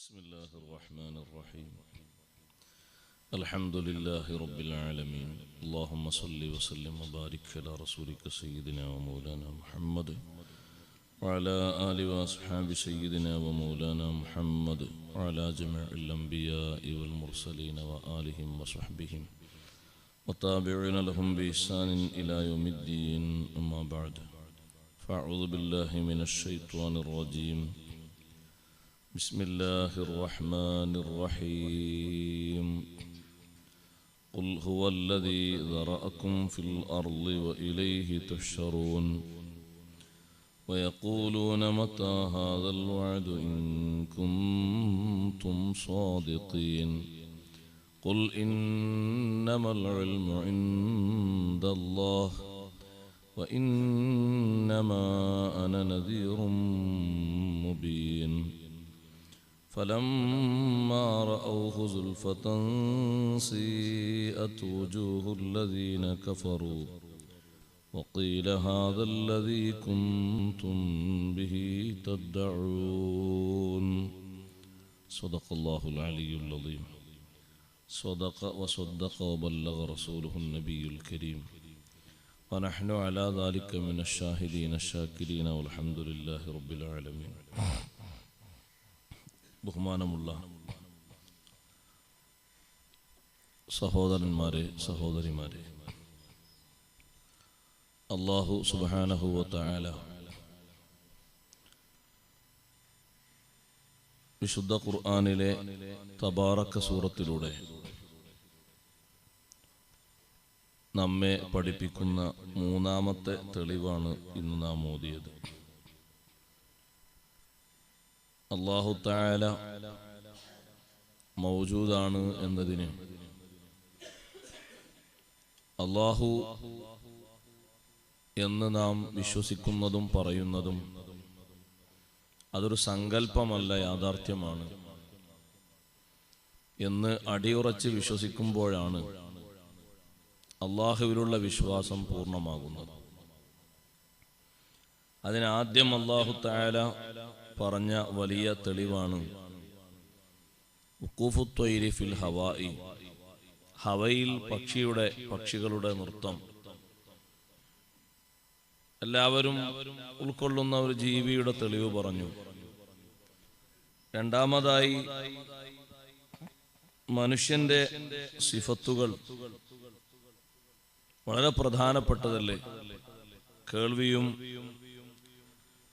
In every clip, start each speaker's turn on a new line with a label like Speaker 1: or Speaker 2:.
Speaker 1: بسم الله الرحمن الرحيم الحمد لله رب العالمين اللهم صل وسلم وبارك على رسولك سيدنا ومولانا محمد وعلى آل وأصحاب سيدنا ومولانا محمد وعلى جميع الأنبياء والمرسلين وآلهم وصحبهم وتابعين لهم بإحسان إلى يوم الدين أما بعد فأعوذ بالله من الشيطان الرجيم بسم الله الرحمن الرحيم قل هو الذي ذرأكم في الأرض وإليه تحشرون ويقولون متى هذا الوعد إن كنتم صادقين قل إنما العلم عند الله وإنما أنا نذير مبين فلما رأوه زلفة سيئت وجوه الذين كفروا وقيل هذا الذي كنتم به تدعون صدق الله العلي العظيم صدق وصدق وبلغ رسوله النبي الكريم ونحن على ذلك من الشاهدين الشاكرين والحمد لله رب العالمين ബഹുമാനമുള്ള സഹോദരന്മാരെ സഹോദരിമാരെ, അല്ലാഹു സുബ്ഹാനഹു വ തആല വിശുദ്ധ ഖുർആനിലെ തബാറക സൂറത്തിലൂടെ നമ്മെ പഠിപ്പിക്കുന്ന മൂന്നാമത്തെ തെളിവാണ് ഇന്ന് നാം ഓതിയത്. അല്ലാഹു തആല മൗജൂദാണ് എന്നതിന് അല്ലാഹു എന്ന് നാം വിശ്വസിക്കുന്നതും പറയുന്നതും അതൊരു സങ്കല്പമല്ല, യാഥാർത്ഥ്യമാണ് എന്ന് അടിയുറച്ച് വിശ്വസിക്കുമ്പോഴാണ് അല്ലാഹുവിലുള്ള വിശ്വാസം പൂർണ്ണമാകുന്നത്. അതിനാദ്യം അല്ലാഹു തആല പറഞ്ഞ വലിയ തെളിവാണ് ഉഖൂഫുത് ത്വയ്രി ഫിൽ ഹവാഇ, ഹവയിൽ പക്ഷികളുടെ നൃത്തം. എല്ലാവരും ഉൾക്കൊള്ളുന്ന ഒരു ജീവിയുടെ തെളിവ് പറഞ്ഞു. രണ്ടാമതായി മനുഷ്യന്റെ സിഫത്തുകൾ വളരെ പ്രധാനപ്പെട്ടതല്ലേ, കേൾവിയും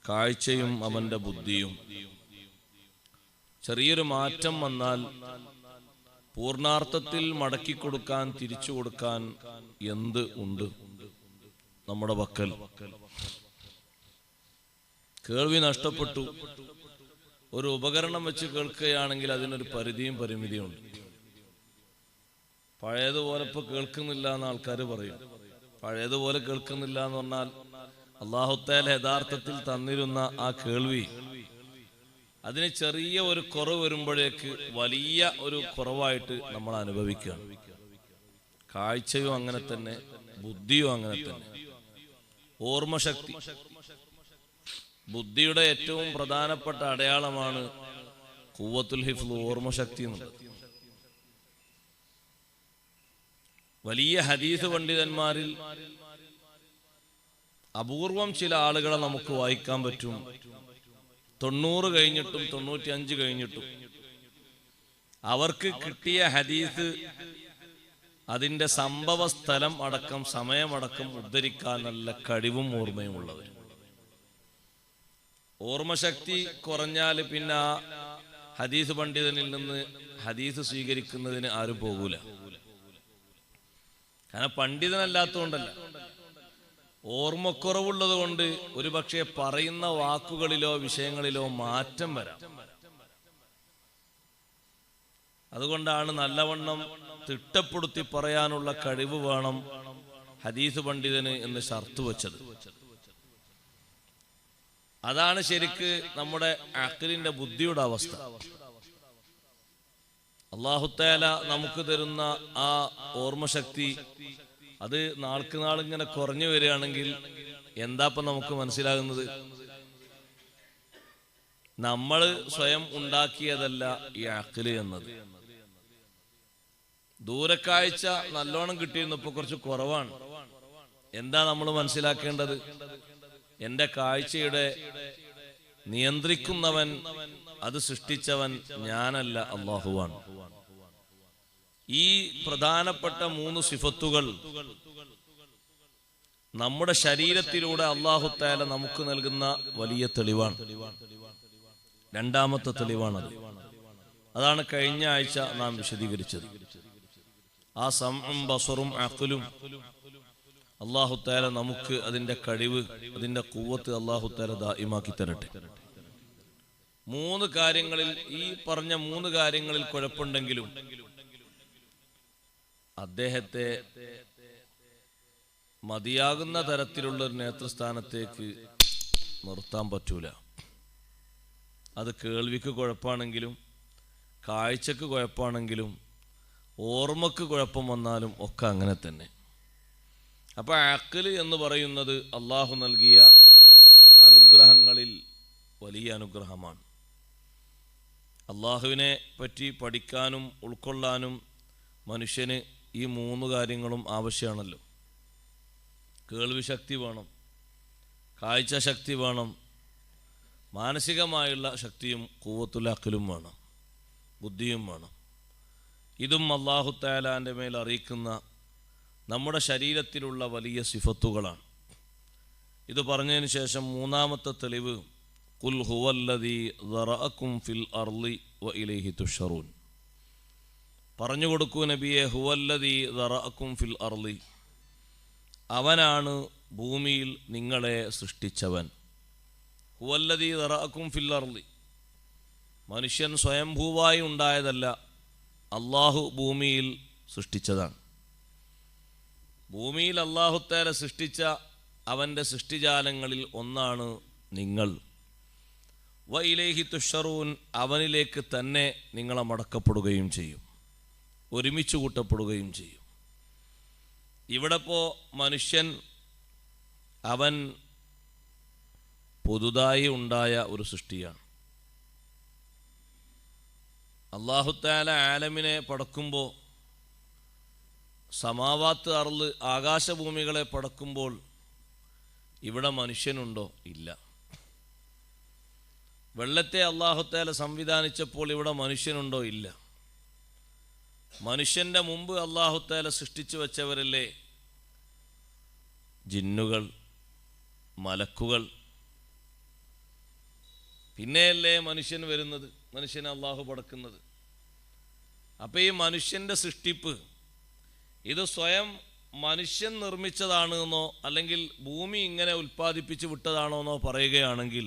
Speaker 1: കാഴ്ചയും അവന്റെ ബുദ്ധിയും. ചെറിയൊരു മാറ്റം വന്നാൽ പൂർണാർത്ഥത്തിൽ മടക്കി കൊടുക്കാൻ, തിരിച്ചു കൊടുക്കാൻ എന്ത് ഉണ്ട് നമ്മുടെ പക്കൽ? കേൾവി നഷ്ടപ്പെട്ടു, ഒരു ഉപകരണം വെച്ച് കേൾക്കുകയാണെങ്കിൽ അതിനൊരു പരിധിയും പരിമിതിയും ഉണ്ട്. പഴയതുപോലെ ഇപ്പൊ കേൾക്കുന്നില്ല എന്ന് ആൾക്കാർ പറയും. പഴയതുപോലെ കേൾക്കുന്നില്ല എന്ന് പറഞ്ഞാൽ അല്ലാഹു തആല യഥാർത്ഥത്തിൽ തന്നിരുന്ന ആ കേൾവി, അതിന് ചെറിയ ഒരു കുറവ് വരുമ്പോഴേക്ക് വലിയ ഒരു കുറവായിട്ട് നമ്മൾ അനുഭവിക്കുകയാണ്. കാഴ്ചയും അങ്ങനെ തന്നെ, ബുദ്ധിയും അങ്ങനെ തന്നെ. ഓർമ്മശക്തി, ബുദ്ധിയുടെ ഏറ്റവും പ്രധാനപ്പെട്ട അടയാളമാണ് ഖുവ്വത്തുൽ ഹിഫ്ള്, ഓർമ്മശക്തി എന്നുള്ളത്. വലിയ ഹദീസ് പണ്ഡിതന്മാരിൽ അപൂർവം ചില ആളുകളെ നമുക്ക് വായിക്കാൻ പറ്റും. 90 കഴിഞ്ഞിട്ടും 95 കഴിഞ്ഞിട്ടും അവർക്ക് കിട്ടിയ ഹദീസ് അതിന്റെ സംഭവ സ്ഥലം അടക്കം സമയമടക്കം ഉദ്ധരിക്കാൻ നല്ല കഴിവും ഓർമ്മയും ഉള്ളവർ. ഓർമ്മശക്തി കുറഞ്ഞാൽ പിന്നെ ആ ഹദീസ് പണ്ഡിതനിൽ നിന്ന് ഹദീസ് സ്വീകരിക്കുന്നതിന് ആരും പോകൂല. കാരണം പണ്ഡിതനല്ലാത്തതുകൊണ്ടല്ല, ഓർമ്മക്കുറവുള്ളത് കൊണ്ട് ഒരു പക്ഷേ പറയുന്ന വാക്കുകളിലോ വിഷയങ്ങളിലോ മാറ്റം വരാം. അതുകൊണ്ടാണ് നല്ലവണ്ണം തിട്ടപ്പെടുത്തി പറയാനുള്ള കഴിവ് വേണം ഹദീസ് പണ്ഡിതന് എന്ന് ഷർത്ത് വെച്ചത്. അതാണ് ശരിക്ക് നമ്മുടെ അഖ്ലിന്റെ ബുദ്ധിയുടെ അവസ്ഥ. അല്ലാഹു തആല നമുക്ക് തരുന്ന ആ ഓർമ്മശക്തി അത് നാൾക്ക് നാളിങ്ങനെ കുറഞ്ഞു വരികയാണെങ്കിൽ എന്താപ്പം നമുക്ക് മനസ്സിലാകുന്നത്? നമ്മൾ സ്വയം ഉണ്ടാക്കിയതല്ല ഈ അഖ്ല് എന്നത്. ദൂരക്കാഴ്ച നല്ലോണം കിട്ടിയിരുന്നു, ഇപ്പൊ കുറച്ച് കുറവാണ്. എന്താ നമ്മൾ മനസ്സിലാക്കേണ്ടത്? എന്റെ കാഴ്ചയുടെ നിയന്ത്രിക്കുന്നവൻ, അത് സൃഷ്ടിച്ചവൻ ഞാനല്ല, അല്ലാഹുവാണ്. ഈ പ്രധാനപ്പെട്ട 3 സിഫത്തുകൾ നമ്മുടെ ശരീരത്തിലൂടെ അല്ലാഹു തആല നമുക്ക് നൽകുന്ന വലിയ തെളിവാണ്. രണ്ടാമത്തെ തെളിവാണത്. അതാണ് കഴിഞ്ഞ ആഴ്ച നാം വിശദീകരിച്ചത്. ആ സമഉം ബസറും അഖ്ലും അല്ലാഹു തആല നമുക്ക് അതിന്റെ കഴിവ്, അതിന്റെ ഖുവ്വത്ത് അല്ലാഹു തആല ദായിമാക്കി തരട്ടെ. 3 കാര്യങ്ങളിൽ, ഈ പറഞ്ഞ 3 കാര്യങ്ങളിൽ കുഴപ്പമുണ്ടെങ്കിലും അദ്ദേഹത്തെ മതിയാകുന്ന തരത്തിലുള്ള ഒരു നേതൃസ്ഥാനത്തേക്ക് നിർത്താൻ പറ്റൂല. അത് കേൾവിക്ക് കുഴപ്പമാണെങ്കിലും, കാഴ്ചക്ക് കുഴപ്പമാണെങ്കിലും, ഓർമ്മക്ക് കുഴപ്പം വന്നാലും ഒക്കെ അങ്ങനെ തന്നെ. അപ്പൊ അഖ്ല് എന്ന് പറയുന്നത് അള്ളാഹു നൽകിയ അനുഗ്രഹങ്ങളിൽ വലിയ അനുഗ്രഹമാണ്. അള്ളാഹുവിനെ പറ്റി പഠിക്കാനും ഉൾക്കൊള്ളാനും മനുഷ്യന് ഈ 3 കാര്യങ്ങളും ആവശ്യമാണല്ലോ. കേൾവി ശക്തി വേണം, കാഴ്ച ശക്തി വേണം, മാനസികമായുള്ള ശക്തിയും ഖുവ്വത്തുൽ അഖ്ലും വേണം, ബുദ്ധിയും വേണം. ഇതും അല്ലാഹു തആലാന്റെ മേൽ അറിയിക്കുന്ന നമ്മുടെ ശരീരത്തിലുള്ള വലിയ സിഫത്തുകളാണ്. ഇത് പറഞ്ഞതിന് ശേഷം 3-ാമത്തെ തെളിവ് ഖുൽ ഹുവല്ലദീ ദറഅകും ഫിൽ അർളി വ ഇലൈഹി തുഷ്റൂൻ. പറഞ്ഞു കൊടുക്കൂ നബിയെ, ഹുവല്ലദീ ദറഅകും ഫിൽ അർളി, അവനാണ് ഭൂമിയിൽ നിങ്ങളെ സൃഷ്ടിച്ചവൻ. ഹുവല്ലദീ ദറഅകും ഫിൽ അർളി, മനുഷ്യൻ സ്വയംഭൂവായി ഉണ്ടായതല്ല, അള്ളാഹു ഭൂമിയിൽ സൃഷ്ടിച്ചതാണ്. ഭൂമിയിൽ അല്ലാഹു തആല സൃഷ്ടിച്ച അവൻ്റെ സൃഷ്ടിജാലങ്ങളിൽ ഒന്നാണ് നിങ്ങൾ. വ ഇലൈഹി തുഷ്റൂൻ, അവനിലേക്ക് തന്നെ നിങ്ങളെ മടക്കപ്പെടുകയും ചെയ്യും, ഒരുമിച്ച് കൂട്ടപ്പെടുകയും ചെയ്യും. ഇവിടെ ഇപ്പോൾ മനുഷ്യൻ അവൻ പുതുതായി ഉണ്ടായ ഒരു സൃഷ്ടിയാണ്. അല്ലാഹു തആല ആലമിനെ പടക്കുമ്പോൾ, സമാവാത്ത് അർള് ആകാശഭൂമികളെ പടക്കുമ്പോൾ ഇവിടെ മനുഷ്യനുണ്ടോ? ഇല്ല. വെള്ളത്തെ അല്ലാഹു തആല സംവിധാനിച്ചപ്പോൾ ഇവിടെ മനുഷ്യനുണ്ടോ? ഇല്ല. മനുഷ്യന്റെ മുമ്പ് അല്ലാഹു തആല സൃഷ്ടിച്ചു വെച്ചവരല്ലേ ജിന്നുകൾ, മലക്കുകൾ. പിന്നെയല്ലേ മനുഷ്യൻ വരുന്നത്, മനുഷ്യനെ അല്ലാഹു പടക്കുന്നത്. അപ്പം ഈ മനുഷ്യൻ്റെ സൃഷ്ടിപ്പ് ഇത് സ്വയം മനുഷ്യൻ നിർമ്മിച്ചതാണ് എന്നോ അല്ലെങ്കിൽ ഭൂമി ഇങ്ങനെ ഉൽപ്പാദിപ്പിച്ച് വിട്ടതാണോ എന്നോ പറയുകയാണെങ്കിൽ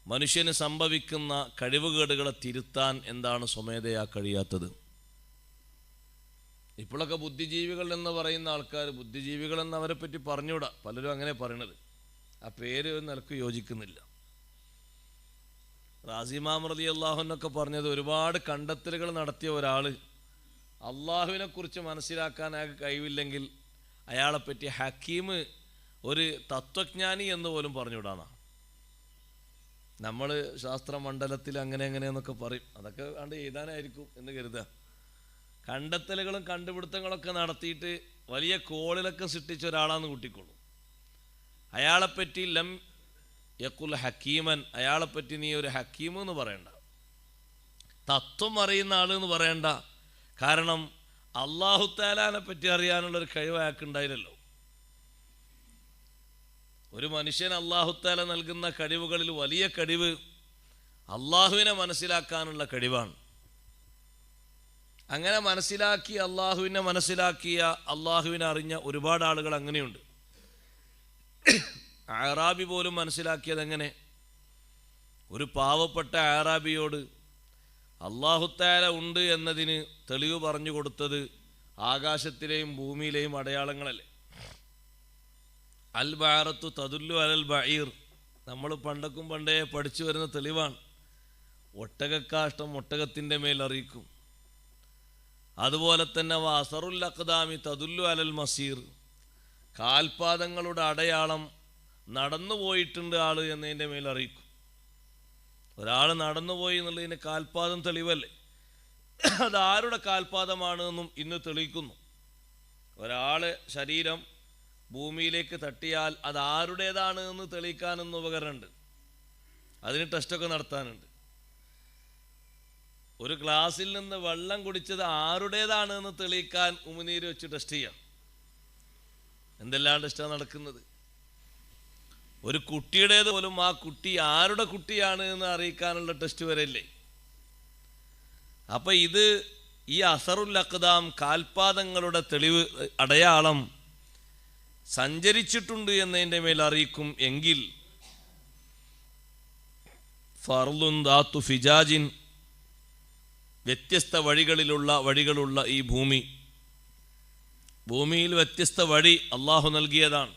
Speaker 1: മനുഷ്യന് സംഭവിക്കുന്ന കഴിവുകേടുകളെ തിരുത്താൻ എന്താണ് സ്വമേധയാ കഴിയാത്തത്? ഇപ്പോഴൊക്കെ ബുദ്ധിജീവികൾ എന്ന് പറയുന്ന ആൾക്കാർ, ബുദ്ധിജീവികൾ എന്നവരെ പറ്റി പറഞ്ഞുകൂടാ, പലരും അങ്ങനെ പറയണത്. ആ പേര് നിലക്ക് യോജിക്കുന്നില്ല. റാസി ഇമാം റളിയല്ലാഹു അൻഹു പറഞ്ഞത്, ഒരുപാട് കണ്ടെത്തലുകൾ നടത്തിയ ഒരാൾ അള്ളാഹുവിനെ കുറിച്ച് മനസ്സിലാക്കാൻ അയാൾക്ക് കഴിവില്ലെങ്കിൽ അയാളെപ്പറ്റി ഹക്കീം, ഒരു തത്വജ്ഞാനി എന്ന് പോലും പറഞ്ഞുവിടാന്നാ. നമ്മൾ ശാസ്ത്രമണ്ഡലത്തിൽ അങ്ങനെ എന്നൊക്കെ പറയും, അതൊക്കെ കണ്ട് എഴുതാനായിരിക്കും എന്ന് കരുതുക. കണ്ടെത്തലുകളും കണ്ടുപിടുത്തങ്ങളൊക്കെ നടത്തിയിട്ട് വലിയ കോളിലൊക്കെ സൃഷ്ടിച്ച ഒരാളാന്ന് കൂട്ടിക്കൊള്ളു. അയാളെപ്പറ്റി ലം യഖുൽ ഹക്കീമൻ, അയാളെപ്പറ്റി നീ ഒരു ഹക്കീം എന്ന് പറയണ്ട, തത്വം അറിയുന്ന ആൾ എന്ന് പറയണ്ട. കാരണം അല്ലാഹു തആലാനെ പറ്റി അറിയാനുള്ളൊരു കഴിവ് അയാൾക്കുണ്ടായില്ലല്ലോ. ഒരു മനുഷ്യൻ അല്ലാഹു തആല നൽകുന്ന കഴിവുകളിൽ വലിയ കഴിവ് അള്ളാഹുവിനെ മനസ്സിലാക്കാനുള്ള കഴിവാണ്. അങ്ങനെ മനസ്സിലാക്കി അള്ളാഹുവിനെ മനസ്സിലാക്കിയ, അള്ളാഹുവിനെ അറിഞ്ഞ ഒരുപാട് ആളുകൾ അങ്ങനെയുണ്ട്. അറാബി പോലും മനസ്സിലാക്കിയത് എങ്ങനെ? ഒരു പാവപ്പെട്ട അറാബിയോട് അല്ലാഹു തആല ഉണ്ട് എന്നതിന് തെളിവ് പറഞ്ഞു കൊടുത്തത് ആകാശത്തിലെയും ഭൂമിയിലെയും അടയാളങ്ങളല്ലേ. അൽ ബഅറത്തു തദുല്ലു അലൽ ബഈർ, നമ്മൾ പണ്ടേ പഠിച്ചു വരുന്ന തെളിവാണ്. ഒട്ടകക്കാഷ്ടം ഒട്ടകത്തിൻ്റെ മേൽ അറിയിക്കും. അതുപോലെ തന്നെ വഅസറുൽ അഖ്ദാമി തദുല്ലു അലൽ മസീർ, കാൽപാദങ്ങളുടെ അടയാളം നടന്നു പോയിട്ടുണ്ട് ആള് എന്നതിൻ്റെ മേൽ അറിയിക്കും. ഒരാൾ നടന്നുപോയി എന്നുള്ളതിന് കാൽപാദം തെളിവല്ലേ? അതാരുടെ കാൽപാദമാണ് എന്നും ഇന്ന് തെളിയിക്കുന്നു. ഒരാളെ ശരീരം ഭൂമിയിലേക്ക് തട്ടിയാൽ അത് ആരുടേതാണ് എന്ന് തെളിയിക്കാനൊന്നും ഉപകരണമുണ്ട്. അതിന് ടെസ്റ്റൊക്കെ നടത്താനുണ്ട്. ഒരു ഗ്ലാസ്സിൽ നിന്ന് വെള്ളം കുടിച്ചത് ആരുടേതാണ് എന്ന് തെളിയിക്കാൻ ഉമിനീര് വെച്ച് ടെസ്റ്റ് ചെയ്യാം. എന്തെല്ലാം ടെസ്റ്റാണ് നടക്കുന്നത്? ഒരു കുട്ടിയുടേത് പോലും ആ കുട്ടി ആരുടെ കുട്ടിയാണ് എന്ന് അറിയിക്കാനുള്ള ടെസ്റ്റ് വരെയില്ലേ? അപ്പൊ ഇത് ഈ അസറുൽ അഖ്ദാം, കാൽപാദങ്ങളുടെ തെളിവ്, അടയാളം സഞ്ചരിച്ചിട്ടുണ്ട് എന്നതിൻ്റെ മേൽ അറിയിക്കും എങ്കിൽ ഫർളുൻ ദാത്തു ഫിജാജിൻ, വ്യത്യസ്ത വഴികളുള്ള ഈ ഭൂമിയിൽ വ്യത്യസ്ത വഴി അള്ളാഹു നൽകിയതാണ്.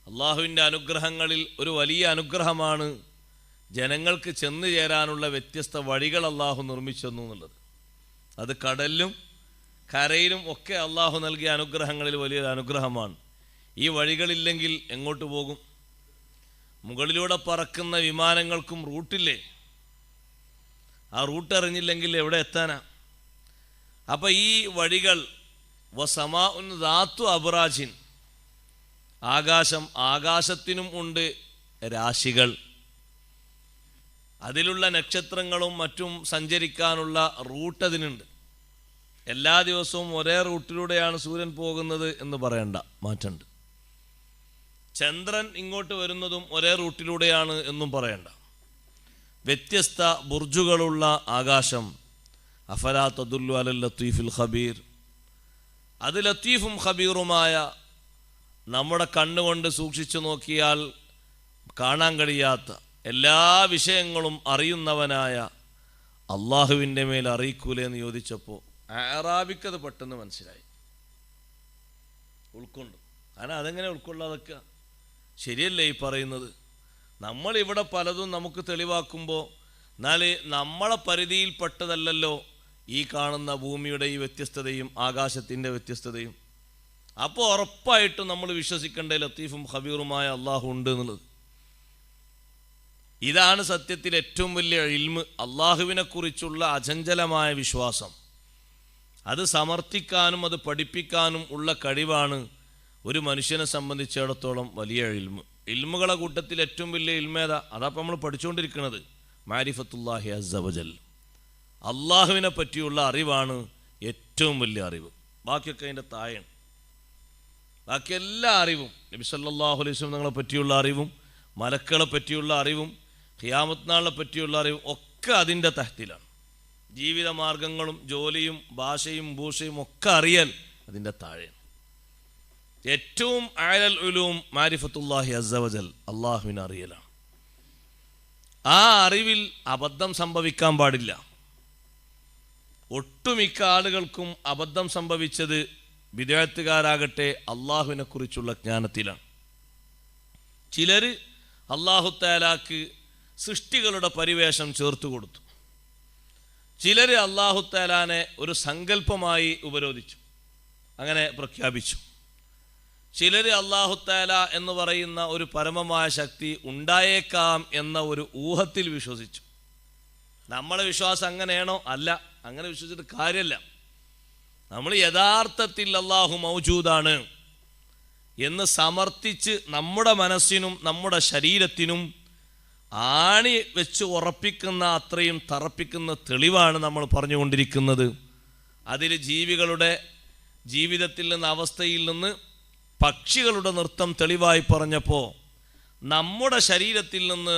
Speaker 1: അള്ളാഹുവിൻ്റെ അനുഗ്രഹങ്ങളിൽ ഒരു വലിയ അനുഗ്രഹമാണ് ജനങ്ങൾക്ക് ചെന്നു ചേരാനുള്ള വ്യത്യസ്ത വഴികൾ അള്ളാഹു നിർമ്മിച്ചെന്നു എന്നുള്ളത്. അത് കടലിലും കരയിലും ഒക്കെ അള്ളാഹു നൽകിയ അനുഗ്രഹങ്ങളിൽ വലിയൊരു അനുഗ്രഹമാണ്. ഈ വഴികളില്ലെങ്കിൽ എങ്ങോട്ട് പോകും? മുകളിലൂടെ പറക്കുന്ന വിമാനങ്ങൾക്കും റൂട്ടില്ലേ? ആ റൂട്ട് അറിഞ്ഞില്ലെങ്കിൽ എവിടെ എത്താനാ? അപ്പം ഈ വഴികൾ വസമാഉൻ ദാത്തു അബ്റാജിൻ, ആകാശത്തിനും ഉണ്ട് രാശികൾ. അതിലുള്ള നക്ഷത്രങ്ങളും മറ്റും സഞ്ചരിക്കാനുള്ള റൂട്ട് അതിനുണ്ട്. എല്ലാ ദിവസവും ഒരേ റൂട്ടിലൂടെയാണ് സൂര്യൻ പോകുന്നത് എന്ന് പറയണ്ട, മാറ്റമുണ്ട്. ചന്ദ്രൻ ഇങ്ങോട്ട് വരുന്നതും ഒരേ റൂട്ടിലൂടെയാണ് എന്നും പറയണ്ട. വ്യത്യസ്ത ബുർജുകളുള്ള ആകാശം. അഫലാ തദുല്ലു അലൽ ലത്തീഫുൽ ഖബീർ, അത് ലത്തീഫും ഖബീറുമായ, നമ്മുടെ കണ്ണുകൊണ്ട് സൂക്ഷിച്ചു നോക്കിയാൽ കാണാൻ കഴിയാത്ത എല്ലാ വിഷയങ്ങളും അറിയുന്നവനായ അള്ളാഹുവിൻ്റെ മേൽ അറിയിക്കൂലേ എന്ന് ചോദിച്ചപ്പോൾ അറാബിക്കത് പെട്ടെന്ന് മനസ്സിലായി, ഉൾക്കൊണ്ടു. കാരണം അതെങ്ങനെ ഉൾക്കൊള്ളാതൊക്കെ ശരിയല്ലേ ഈ പറയുന്നത്? നമ്മളിവിടെ പലതും നമുക്ക് തെളിവാക്കുമ്പോൾ എന്നാൽ നമ്മളെ പരിധിയിൽപ്പെട്ടതല്ലല്ലോ ഈ കാണുന്ന ഭൂമിയുടെ ഈ വ്യത്യസ്തതയും ആകാശത്തിൻ്റെ വ്യത്യസ്തതയും. അപ്പോൾ ഉറപ്പായിട്ടും നമ്മൾ വിശ്വസിക്കേണ്ട ലത്തീഫും ഖബീറുമായ അള്ളാഹു ഉണ്ട് എന്നുള്ളത്. ഇതാണ് സത്യത്തിൽ ഏറ്റവും വലിയ ഇൽമ്, അള്ളാഹുവിനെ കുറിച്ചുള്ള അചഞ്ചലമായ വിശ്വാസം. അത് സമർത്ഥിക്കാനും അത് പഠിപ്പിക്കാനും ഉള്ള കഴിവാണ് ഒരു മനുഷ്യനെ സംബന്ധിച്ചിടത്തോളം വലിയ ഇൽമ്. ഇൽമുകളെ കൂട്ടത്തിൽ ഏറ്റവും വലിയ ഇൽമേത അതപ്പോൾ നമ്മൾ പഠിച്ചുകൊണ്ടിരിക്കുന്നത് മാരിഫത്തുല്ലാഹി അസ്സ വജൽ, അള്ളാഹുവിനെ പറ്റിയുള്ള അറിവാണ് ഏറ്റവും വലിയ അറിവ്. ബാക്കിയൊക്കെ അതിൻ്റെ താഴെയാണ്. ബാക്കി എല്ലാ അറിവും, നബി സല്ലല്ലാഹു അലൈഹി വസല്ലം തങ്ങളെ പറ്റിയുള്ള അറിവും മലക്കുകളെ പറ്റിയുള്ള അറിവും ഖിയാമത്ത് നാളിനെ പറ്റിയുള്ള അറിവും ഒക്കെ അതിൻ്റെ തഹ്തിലാണ്. ജീവിതമാർഗങ്ങളും ജോലിയും ഭാഷയും ഭൂഷയും ഒക്കെ അറിയൽ അതിൻ്റെ താഴെയാണ്. ഏറ്റവും അഅലൽ ഉലൂം മാരിഫത്തുല്ലാഹി അസ്സ വജൽ, അള്ളാഹുവിനെ അറിയലാണ്. ആ അറിവിൽ അബദ്ധം സംഭവിക്കാൻ പാടില്ല. ഒട്ടുമിക്ക ആളുകൾക്കും അബദ്ധം സംഭവിച്ചത് ബിദ്അത്തുകാരാകട്ടെ അള്ളാഹുവിനെ കുറിച്ചുള്ള ജ്ഞാനത്തിലാണ്. ചിലർ അല്ലാഹു തആലാക്ക് സൃഷ്ടികളുടെ പരിവേഷം ചേർത്ത് കൊടുത്തു. ചിലർ അല്ലാഹു തആലാനെ ഒരു സങ്കല്പമായി ഉപരോധിച്ചു, അങ്ങനെ പ്രഖ്യാപിച്ചു. ചിലർ അല്ലാഹു തആല എന്ന് പറയുന്ന ഒരു പരമമായ ശക്തി ഉണ്ടായേക്കാം എന്ന ഒരു ഊഹത്തിൽ വിശ്വസിച്ചു. നമ്മളെ വിശ്വാസം അങ്ങനെയാണോ? അല്ല, അങ്ങനെ വിശ്വസിച്ചിട്ട് കാര്യമല്ല. നമ്മൾ യഥാർത്ഥത്തിൽ അല്ലാഹു മൗജൂദാണ് എന്ന് സമർത്ഥിച്ച് നമ്മുടെ മനസ്സിനും നമ്മുടെ ശരീരത്തിനും ആണി വെച്ച് ഉറപ്പിക്കുന്ന അത്രയും തറപ്പിക്കുന്ന തെളിവാണ് നമ്മൾ പറഞ്ഞുകൊണ്ടിരിക്കുന്നത്. അതിൽ ജീവികളുടെ ജീവിതത്തിൽ നിന്ന്, അവസ്ഥയിൽ നിന്ന് പക്ഷികളുടെ നൃത്തം തെളിവായി പറഞ്ഞപ്പോൾ നമ്മുടെ ശരീരത്തിൽ നിന്ന്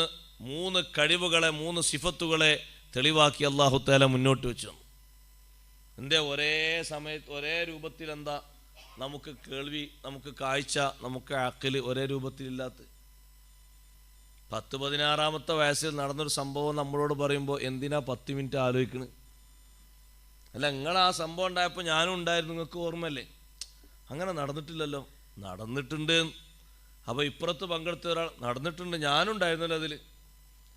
Speaker 1: 3 കഴിവുകളെ 3 സിഫത്തുകളെ തെളിവാക്കി അല്ലാഹു തആല മുന്നോട്ട് വെച്ചു. എൻ്റെ ഒരേ സമയത്ത് ഒരേ രൂപത്തിൽ എന്താ നമുക്ക് കേൾവി, നമുക്ക് കാഴ്ച, നമുക്ക് അഖ്ല് ഒരേ രൂപത്തിലില്ലാത്ത 10-16 വയസ്സിൽ നടന്നൊരു സംഭവം നമ്മളോട് പറയുമ്പോൾ എന്തിനാ 10 മിനിറ്റ് ആലോചിക്കണ്? അല്ല, നിങ്ങൾ ആ സംഭവം ഉണ്ടായപ്പോൾ ഞാനും ഉണ്ടായിരുന്നു, നിങ്ങൾക്ക് ഓർമ്മയല്ലേ? അങ്ങനെ നടന്നിട്ടില്ലല്ലോ. നടന്നിട്ടുണ്ട്. അപ്പോൾ ഇപ്പുറത്ത് പങ്കെടുത്ത ഒരാൾ നടന്നിട്ടുണ്ട്, ഞാനും ഉണ്ടായിരുന്നല്ലോ അതിൽ.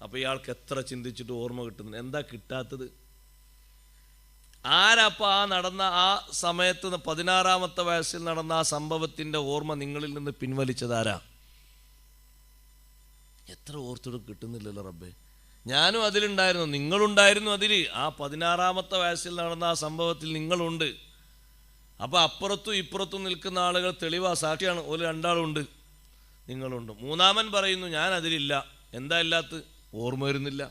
Speaker 1: അപ്പോൾ ഇയാൾക്ക് എത്ര ചിന്തിച്ചിട്ട് ഓർമ്മ കിട്ടുന്നു? എന്താ കിട്ടാത്തത്? ആരപ്പോൾ ആ നടന്ന ആ സമയത്ത് 16 വയസ്സിൽ നടന്ന ആ സംഭവത്തിൻ്റെ ഓർമ്മ നിങ്ങളിൽ നിന്ന് പിൻവലിച്ചതാരാ? എത്ര ഓർത്തിട്ട് കിട്ടുന്നില്ലല്ലോ റബ്ബേ. ഞാനും അതിലുണ്ടായിരുന്നു, നിങ്ങളുണ്ടായിരുന്നു അതിൽ. ആ 16-ാമത്തെ വയസ്സിൽ നടന്ന ആ സംഭവത്തിൽ നിങ്ങളുണ്ട്. അപ്പോൾ അപ്പുറത്തും ഇപ്പുറത്തും നിൽക്കുന്ന ആളുകൾ തെളിവാ, സാക്ഷിയാണ്. ഒരു രണ്ടാളുണ്ട്, നിങ്ങളുണ്ട്. മൂന്നാമൻ പറയുന്നു ഞാൻ അതിലില്ല. എന്താ ഇല്ലാത്ത? ഓർമ്മ വരുന്നില്ല.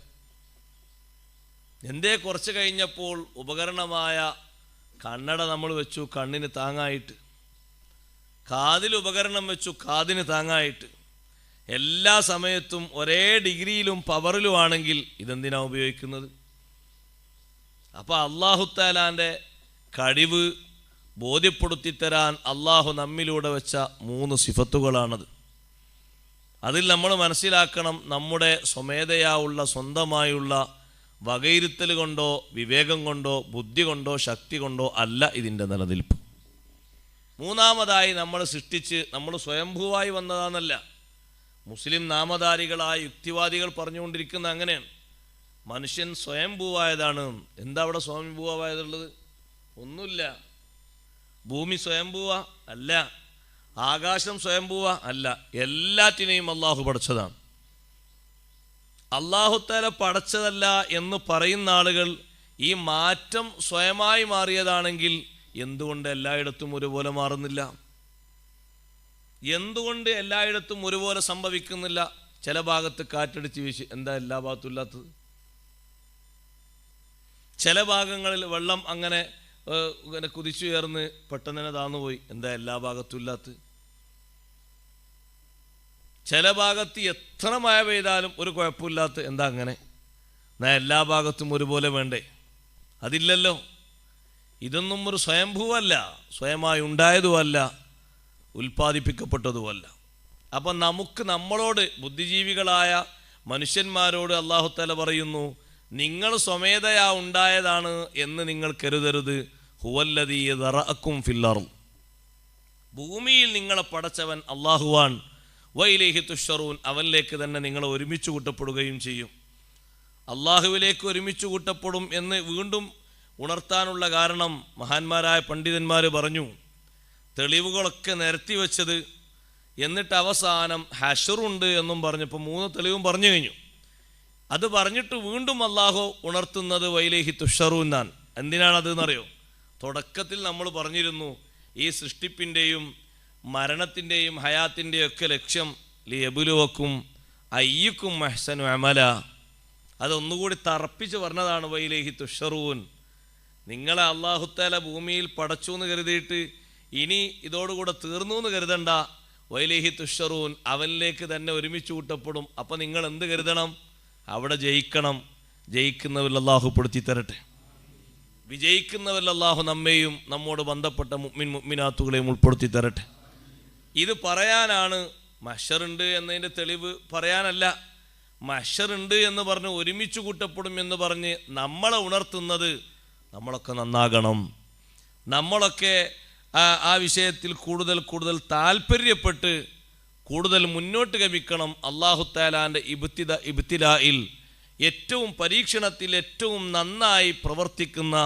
Speaker 1: എന്തേ? കുറച്ച് കഴിഞ്ഞപ്പോൾ ഉപകരണമായ കണ്ണട നമ്മൾ വെച്ചു കണ്ണിന് താങ്ങായിട്ട്, കാതിൽ ഉപകരണം വെച്ചു കാതിന് താങ്ങായിട്ട്. എല്ലാ സമയത്തും ഒരേ ഡിഗ്രിയിലും പവറിലും ആണെങ്കിൽ ഇതെന്തിനാ ഉപയോഗിക്കുന്നത്? അപ്പോൾ അല്ലാഹു തആലാന്റെ കഴിവ് ബോധ്യപ്പെടുത്തിത്തരാൻ അള്ളാഹു നമ്മിലൂടെ വെച്ച 3 സിഫത്തുകളാണത്. അതിൽ നമ്മൾ മനസ്സിലാക്കണം, നമ്മുടെ സ്വമേധയാ ഉള്ള സ്വന്തമായുള്ള വകയിരുത്തൽ കൊണ്ടോ വിവേകം കൊണ്ടോ ബുദ്ധി കൊണ്ടോ ശക്തി കൊണ്ടോ അല്ല ഇതിൻ്റെ നിലനിൽപ്പ്. മൂന്നാമതായി നമ്മൾ സൃഷ്ടിച്ച് നമ്മൾ സ്വയംഭൂവായി വന്നതാണെന്നല്ല. മുസ്ലിം നാമധാരികളായ യുക്തിവാദികൾ പറഞ്ഞുകൊണ്ടിരിക്കുന്ന അങ്ങനെയാണ്, മനുഷ്യൻ സ്വയംഭൂവായതാണ്. എന്താ അവിടെ സ്വയംഭൂവായതുള്ളത്? ഒന്നുമില്ല. ഭൂമി സ്വയംഭൂവ അല്ല, ആകാശം സ്വയംഭൂവ അല്ല, എല്ലാറ്റിനെയും അള്ളാഹു പടച്ചതാണ്. അള്ളാഹു തആല പടച്ചതല്ല എന്ന് പറയുന്ന ആളുകൾ ഈ മാറ്റം സ്വയമായി മാറിയതാണെങ്കിൽ എന്തുകൊണ്ട് എല്ലായിടത്തും ഒരുപോലെ മാറുന്നില്ല? എന്തുകൊണ്ട് എല്ലായിടത്തും ഒരുപോലെ സംഭവിക്കുന്നില്ല? ചില ഭാഗത്ത് കാറ്റടിച്ച് വീശി, എന്താ എല്ലാ ഭാഗത്തും ഇല്ലാത്തത്? ചില ഭാഗങ്ങളിൽ വെള്ളം അങ്ങനെ കുതിച്ചുയർന്ന് പെട്ടെന്ന് തന്നെ താന്നുപോയി, എന്താ എല്ലാ ഭാഗത്തും ഇല്ലാത്തത്? ചില ഭാഗത്ത് എത്ര മഴ പെയ്താലും ഒരു കുഴപ്പമില്ലാത്ത, എന്താ അങ്ങനെ? എന്നാൽ എല്ലാ ഭാഗത്തും ഒരുപോലെ വേണ്ടേ? അതില്ലല്ലോ. ഇതൊന്നും ഒരു സ്വയംഭൂവല്ല, സ്വയമായി ഉണ്ടായതുമല്ല, ഉൽപ്പാദിപ്പിക്കപ്പെട്ടതുമല്ല. അപ്പം നമ്മളോട് ബുദ്ധിജീവികളായ മനുഷ്യന്മാരോട് അല്ലാഹു തആല പറയുന്നു, നിങ്ങൾ സ്വമേധയാ ഉണ്ടായതാണ് എന്ന് നിങ്ങൾ കരുതരുത്. ഹുവല്ലദീ ദറഅക്കും ഫിൽ അർള്, ഭൂമിയിൽ നിങ്ങളെ പടച്ചവൻ അല്ലാഹുവാൻ. വഇലൈഹി തുശ്ശറൂൻ, അവനിലേക്ക് തന്നെ നിങ്ങൾ ഒരുമിച്ച് കൂട്ടപ്പെടുകയും ചെയ്യും. അള്ളാഹുവിലേക്ക് ഒരുമിച്ച് കൂട്ടപ്പെടും എന്ന് വീണ്ടും ഉണർത്താനുള്ള കാരണം മഹാന്മാരായ പണ്ഡിതന്മാർ പറഞ്ഞു. തെളിവുകളൊക്കെ നിരത്തി വെച്ചത്, എന്നിട്ട് അവസാനം ഹശറുണ്ട് എന്നും പറഞ്ഞപ്പോൾ 3 തെളിവും പറഞ്ഞു കഴിഞ്ഞു. അത് പറഞ്ഞിട്ട് വീണ്ടും അള്ളാഹു ഉണർത്തുന്നത് വൈലേഹി തുഷറൂൻ എന്നാണ്. എന്തിനാണത് എന്നറിയോ? തുടക്കത്തിൽ നമ്മൾ പറഞ്ഞിരുന്നു, ഈ സൃഷ്ടിപ്പിൻ്റെയും മരണത്തിൻ്റെയും ഹയാത്തിൻ്റെയും ഒക്കെ ലക്ഷ്യം ലിയബ്ലുവക്കും അയ്യുക്കും അഹ്സനു അമല. അതൊന്നുകൂടി തറപ്പിച്ച് പറഞ്ഞതാണ് വൈലേഹി തുഷറൂൻ. നിങ്ങളെ അല്ലാഹു തആല ഭൂമിയിൽ പടച്ചു എന്ന് കരുതിയിട്ട് ഇനി ഇതോടുകൂടെ തീർന്നു എന്ന് കരുതണ്ട. വൈലേഹി തുഷറൂൻ, അവനിലേക്ക് തന്നെ ഒരുമിച്ച് കൂട്ടപ്പെടും. അപ്പം നിങ്ങൾ എന്ത് കരുതണം? അവിടെ ജയിക്കണം. ജയിക്കുന്നവരിൽ അല്ലാഹു പെടുത്തി തരട്ടെ. വിജയിക്കുന്നവരിൽ അല്ലാഹു നമ്മെയും നമ്മോട് ബന്ധപ്പെട്ട മുഅ്മിനാത്തുകളെയും ഉൾപ്പെടുത്തി തരട്ടെ. ഇത് പറയാനാണ്. മഹ്ശറുണ്ട് എന്നതിൻ്റെ തെളിവ് പറയാനല്ല. മഹ്ശറുണ്ട് എന്ന് പറഞ്ഞ് ഒരുമിച്ച് കൂട്ടപ്പെടും എന്ന് പറഞ്ഞ് നമ്മളെ ഉണർത്തുന്നത്, നമ്മളൊക്കെ നന്നാകണം, നമ്മളൊക്കെ ആ വിഷയത്തിൽ കൂടുതൽ താല്പര്യപ്പെട്ട് കൂടുതൽ മുന്നോട്ട് ഗമിക്കണം. അല്ലാഹു തആലാന്റെ ഇബ്തിലായിൽ ഏറ്റവും പരീക്ഷണത്തിൽ ഏറ്റവും നന്നായി പ്രവർത്തിക്കുന്ന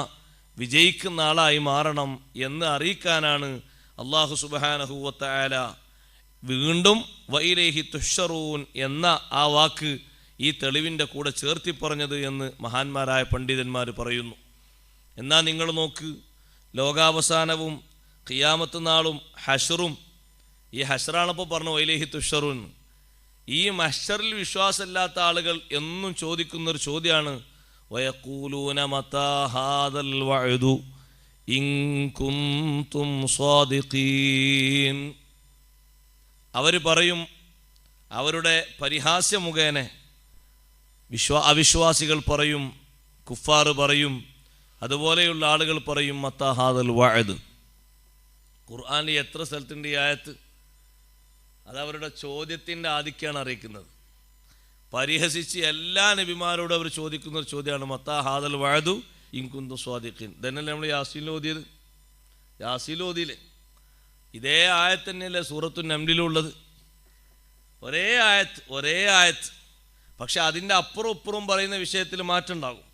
Speaker 1: വിജയിക്കുന്ന ആളായി മാറണം എന്ന് അറിയിക്കാനാണ് അല്ലാഹു സുബ്ഹാനഹു വ തആല വീണ്ടും വഇലൈഹി തുശ്ശറൂൻ എന്ന ആ വാക്ക് ഈ തെളിവിൻ്റെ കൂടെ ചേർത്തി പറഞ്ഞത് എന്ന് മഹാന്മാരായ പണ്ഡിതന്മാർ പറയുന്നു. എന്നാൽ നിങ്ങൾ നോക്ക്, ലോകാവസാനവും ഖിയാമത്ത് നാളും ഹശറും, ഈ ഹശറാണിപ്പോൾ പറഞ്ഞു വൈലേഹി തുഷറൂൻ. ഈ മഹ്ശറിൽ വിശ്വാസമില്ലാത്ത ആളുകൾ എന്നും ചോദിക്കുന്നൊരു ചോദ്യമാണ്, വയഖൂലൂന മതാ ഹാദൽ വഅദു ഇൻ കുൻതും സ്വാദിഖീൻ. അവർ പറയും, അവരുടെ പരിഹാസ്യ മുഖേന അവിശ്വാസികൾ പറയും, കുഫാർ പറയും, അതുപോലെയുള്ള ആളുകൾ പറയും മതാ ഹാദൽ വഅദ്. ഖുർആനിൽ എത്ര സ്ഥലത്തുണ്ട് ഈ ആയത്ത്? അതവരുടെ ചോദ്യത്തിൻ്റെ ആധിക്യമാണ് അറിയിക്കുന്നത്. പരിഹസിച്ച് എല്ലാ നബിമാരോടും അവർ ചോദിക്കുന്ന ഒരു ചോദ്യമാണ് മതാ ഹാദൽ വഅദു ഇൻ കുന്തും സ്വാദിഖീൻ. ഇതന്നെയല്ലേ നമ്മൾ യാസീനിൽ ഓതിയത്? യാസീനിൽ ഓതിയില്ലേ? ഇതേ ആയത്ത് തന്നെയല്ലേ സൂറത്തു നംലിലുള്ളത്? ഒരേ ആയത്ത്. പക്ഷെ അതിൻ്റെ അപ്പുറം ഇപ്പുറം പറയുന്ന വിഷയത്തിൽ മാറ്റം ഉണ്ടാകും.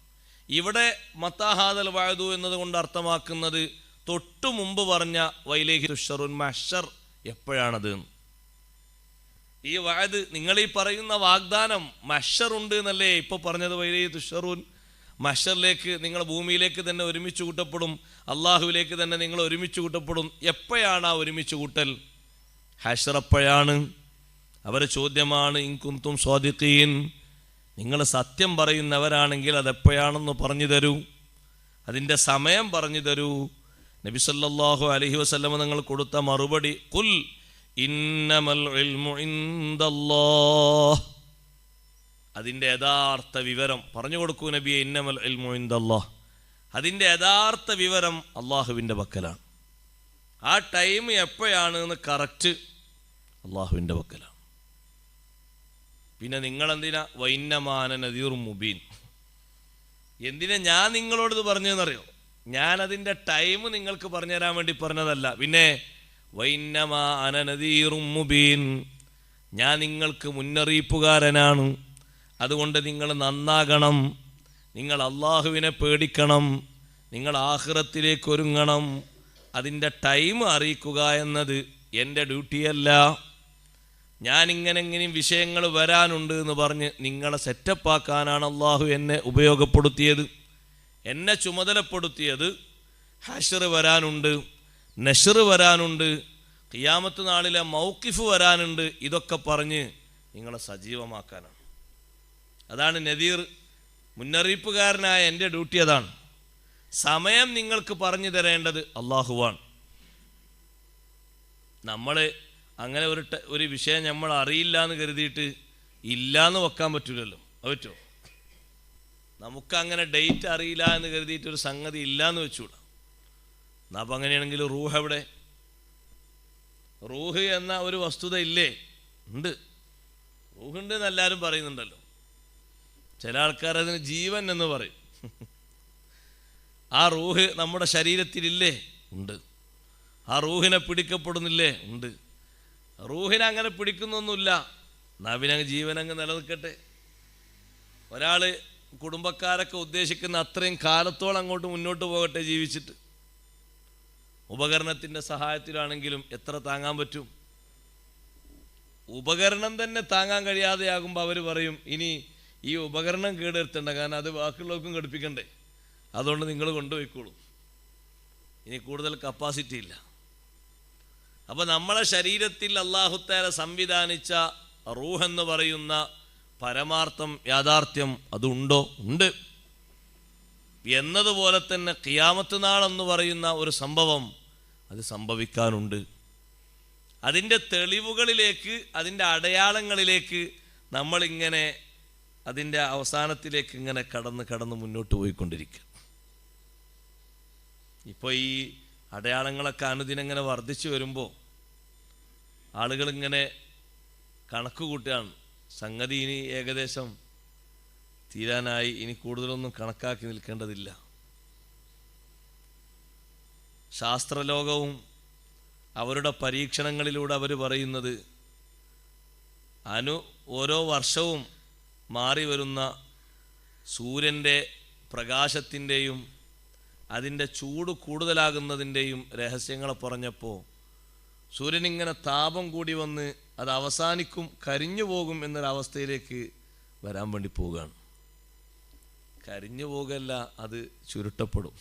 Speaker 1: ഇവിടെ മതാ ഹാദൽ വഅദു എന്നതുകൊണ്ട് അർത്ഥമാക്കുന്നത് തൊട്ടു മുമ്പ് പറഞ്ഞ വൈലേഹി തുശ്ശറൂൻ, മഹ്ശർ എപ്പോഴാണത്? ഈ വഅദ്, നിങ്ങൾ ഈ പറയുന്ന വാഗ്ദാനം, മഹ്ശറുണ്ട് എന്നല്ലേ ഇപ്പൊ പറഞ്ഞത്, വൈലൈ തുഷ്റൂൻ, മഹ്ശറിലേക്ക്, നിങ്ങൾ ഭൂമിയിലേക്ക് തന്നെ ഒരുമിച്ച് കൂട്ടപ്പെടും, അള്ളാഹുവിലേക്ക് തന്നെ നിങ്ങൾ ഒരുമിച്ച് കൂട്ടപ്പെടും. എപ്പോഴാണ് ആ ഒരുമിച്ച് കൂട്ടൽ? ഹശ്ർ എപ്പോഴാണ്? അവരുടെ ചോദ്യമാണ്. ഇൻ കുന്തും സ്വാദിഖീൻ, നിങ്ങൾ സത്യം പറയുന്നവരാണെങ്കിൽ അതെപ്പോഴാണെന്ന് പറഞ്ഞു തരൂ, അതിൻ്റെ സമയം പറഞ്ഞു തരൂ. നബി സല്ലല്ലാഹു അലൈഹി വസല്ലം നിങ്ങൾ കൊടുത്ത മറുപടി, ഖുൽ ഇന്നമൽ ഇൽമു ഇൻദല്ലാഹ്, അതിൻ്റെ യഥാർത്ഥ വിവരം പറഞ്ഞു കൊടുക്കൂ നബിയെ. ഇന്നമൽ ഇൽമു ഇൻദല്ലാഹ്, അതിൻ്റെ യഥാർത്ഥ വിവരം അള്ളാഹുവിൻ്റെ പക്കലാണ്. ആ ടൈം എപ്പോഴാണ് എന്ന് കറക്റ്റ് അള്ളാഹുവിൻ്റെ പക്കലാണ്. പിന്നെ നിങ്ങളെന്തിനാ വൈന്നമാന നദീർ മുബീൻ, എന്തിനാ ഞാൻ നിങ്ങളോട് ഇത് പറഞ്ഞതെന്നറിയോ? ഞാനതിൻ്റെ ടൈം നിങ്ങൾക്ക് പറഞ്ഞു തരാൻ വേണ്ടി പറഞ്ഞതല്ല. പിന്നെ വൈന്നമാ അന നദീറും മുബീൻ, ഞാൻ നിങ്ങൾക്ക് മുന്നറിയിപ്പുകാരനാണ്. അതുകൊണ്ട് നിങ്ങൾ നന്നാകണം, നിങ്ങൾ അള്ളാഹുവിനെ പേടിക്കണം, നിങ്ങൾ ആഖിറത്തിലേക്ക് ഒരുങ്ങണം. അതിൻ്റെ ടൈം അറിയിക്കുക എന്നത് എൻ്റെ ഡ്യൂട്ടിയല്ല. ഞാനിങ്ങനെ വിഷയങ്ങൾ വരാനുണ്ട് എന്ന് പറഞ്ഞ് നിങ്ങളെ സെറ്റപ്പാക്കാനാണ് അള്ളാഹു എന്നെ ഉപയോഗപ്പെടുത്തിയത്, എന്നെ ചുമതലപ്പെടുത്തിയത്. ഹശ്ർ വരാനുണ്ട്, നശ്ർ വരാനുണ്ട്, ഖിയാമത്ത് നാളിലെ മൗഖിഫ് വരാനുണ്ട്. ഇതൊക്കെ പറഞ്ഞ് നിങ്ങളെ സജീവമാക്കാനാണ്. അതാണ് നദീർ, മുന്നറിയിപ്പുകാരനായ എൻ്റെ ഡ്യൂട്ടി അതാണ്. സമയം നിങ്ങൾക്ക് പറഞ്ഞു തരേണ്ടത് അള്ളാഹുവാണ്. നമ്മൾ അങ്ങനെ ഒരു വിഷയം നമ്മൾ അറിയില്ല എന്ന് കരുതിയിട്ട് ഇല്ലയെന്ന് വെക്കാൻ പറ്റില്ലല്ലോ. അത് പറ്റുമോ? നമുക്കങ്ങനെ ഡേറ്റ് അറിയില്ല എന്ന് കരുതിയിട്ട് ഒരു സംഗതി ഇല്ലയെന്ന് വെച്ചുകൂടാ. അപ്പം അങ്ങനെയാണെങ്കിൽ റൂഹ് എവിടെ? റൂഹ് എന്ന ഒരു വസ്തുത ഇല്ലേ? ഉണ്ട്, റൂഹുണ്ട് എന്ന് എല്ലാവരും പറയുന്നുണ്ടല്ലോ. ചില ആൾക്കാർ അതിന് ജീവൻ എന്ന് പറയും. ആ റൂഹ് നമ്മുടെ ശരീരത്തിലില്ലേ? ഉണ്ട്. ആ റൂഹിനെ പിടിക്കപ്പെടുന്നില്ലേ? ഉണ്ട്. റൂഹിനെ അങ്ങനെ പിടിക്കുന്നൊന്നുമില്ല. എന്നാൽ പിന്നെ ജീവനങ്ങ് നിലനിൽക്കട്ടെ. ഒരാൾ കുടുംബക്കാരൊക്കെ ഉദ്ദേശിക്കുന്ന അത്രയും കാലത്തോളം അങ്ങോട്ട് മുന്നോട്ട് പോകട്ടെ ജീവിച്ചിട്ട്. ഉപകരണത്തിൻ്റെ സഹായത്തിലാണെങ്കിലും എത്ര താങ്ങാൻ പറ്റും? ഉപകരണം തന്നെ താങ്ങാൻ കഴിയാതെയാകുമ്പോൾ അവർ പറയും ഇനി ഈ ഉപകരണം കേടുവരുത്തണ്ട, കാരണം അത് ബാക്കിയുള്ളവർക്കും ഘടിപ്പിക്കണ്ടേ, അതുകൊണ്ട് നിങ്ങൾ കൊണ്ടുപോയിക്കോളൂ, ഇനി കൂടുതൽ കപ്പാസിറ്റി ഇല്ല. അപ്പോൾ നമ്മളെ ശരീരത്തിൽ അല്ലാഹു തആല സംവിധാനിച്ച റൂഹ് എന്ന് പറയുന്ന പരമാർത്ഥം, യാഥാർത്ഥ്യം അതുണ്ടോ? ഉണ്ട്. എന്നതുപോലെ തന്നെ ഖിയാമത്ത് നാളെന്ന് പറയുന്ന ഒരു സംഭവം അത് സംഭവിക്കാനുണ്ട്. അതിൻ്റെ തെളിവുകളിലേക്ക്, അതിൻ്റെ അടയാളങ്ങളിലേക്ക് നമ്മളിങ്ങനെ അതിൻ്റെ അവസാനത്തിലേക്ക് ഇങ്ങനെ കടന്ന് മുന്നോട്ട് പോയിക്കൊണ്ടിരിക്കുക. ഇപ്പോൾ ഈ അടയാളങ്ങളൊക്കെ അനുദിനം ഇങ്ങനെ വർദ്ധിച്ചു വരുമ്പോൾ ആളുകളിങ്ങനെ കണക്ക് കൂട്ടുകയാണ്. സംഗതി ഇനി ഏകദേശം തീരാനായി, ഇനി കൂടുതലൊന്നും കണക്കാക്കി നിൽക്കേണ്ടതില്ല. ശാസ്ത്രലോകവും അവരുടെ പരീക്ഷണങ്ങളിലൂടെ അവർ പറയുന്നത് ഓരോ വർഷവും മാറി വരുന്ന സൂര്യൻ്റെ പ്രകാശത്തിൻ്റെയും അതിൻ്റെ ചൂട് കൂടുതലാകുന്നതിൻ്റെയും രഹസ്യങ്ങളെ പറഞ്ഞപ്പോൾ സൂര്യനിങ്ങനെ താപം കൂടി വന്ന് അത് അവസാനിക്കും, കരിഞ്ഞു പോകും എന്നൊരവസ്ഥയിലേക്ക് വരാൻ വേണ്ടി പോവുകയാണ്. കരിഞ്ഞു പോകല്ല, അത് ചുരുട്ടപ്പെടും.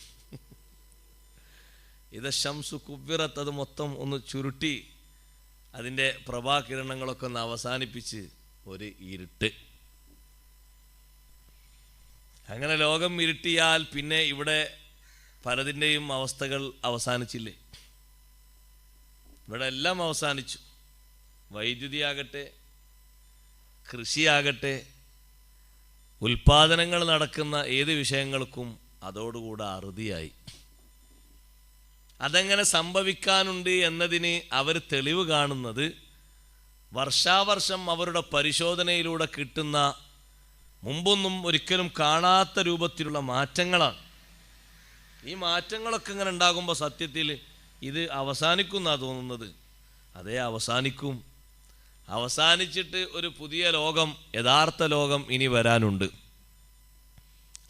Speaker 1: ഇത് ശംസു കുവ്വിറത്ത്, അത് മൊത്തം ഒന്ന് ചുരുട്ടി അതിൻ്റെ പ്രഭാകിരണങ്ങളൊക്കെ ഒന്ന് അവസാനിപ്പിച്ച് ഒരു ഇരുട്ട്. അങ്ങനെ ലോകം ഇരുട്ടിയാൽ പിന്നെ ഇവിടെ പലതിൻ്റെയും അവസ്ഥകൾ അവസാനിച്ചില്ലേ? ഇവിടെ എല്ലാം അവസാനിച്ചു. വൈദ്യുതിയാകട്ടെ, കൃഷിയാകട്ടെ, ഉൽപാദനങ്ങൾ നടക്കുന്ന ഏത് വിഷയങ്ങൾക്കും അതോടുകൂടെ അറുതിയായി. അതെങ്ങനെ സംഭവിക്കാനുണ്ട് എന്നതിന് അവർ തെളിവ് കാണുന്നത് വർഷാവർഷം അവരുടെ പരിശോധനയിലൂടെ കിട്ടുന്ന മുമ്പൊന്നും ഒരിക്കലും കാണാത്ത രൂപത്തിലുള്ള മാറ്റങ്ങളാണ്. ഈ മാറ്റങ്ങളൊക്കെ ഇങ്ങനെ ഉണ്ടാകുമ്പോൾ സത്യത്തിൽ ഇത് അവസാനിക്കും എന്നാണ് തോന്നുന്നത്. അതേ അവസാനിക്കും. അവസാനിച്ചിട്ട് ഒരു പുതിയ ലോകം, യഥാർത്ഥ ലോകം ഇനി വരാനുണ്ട്.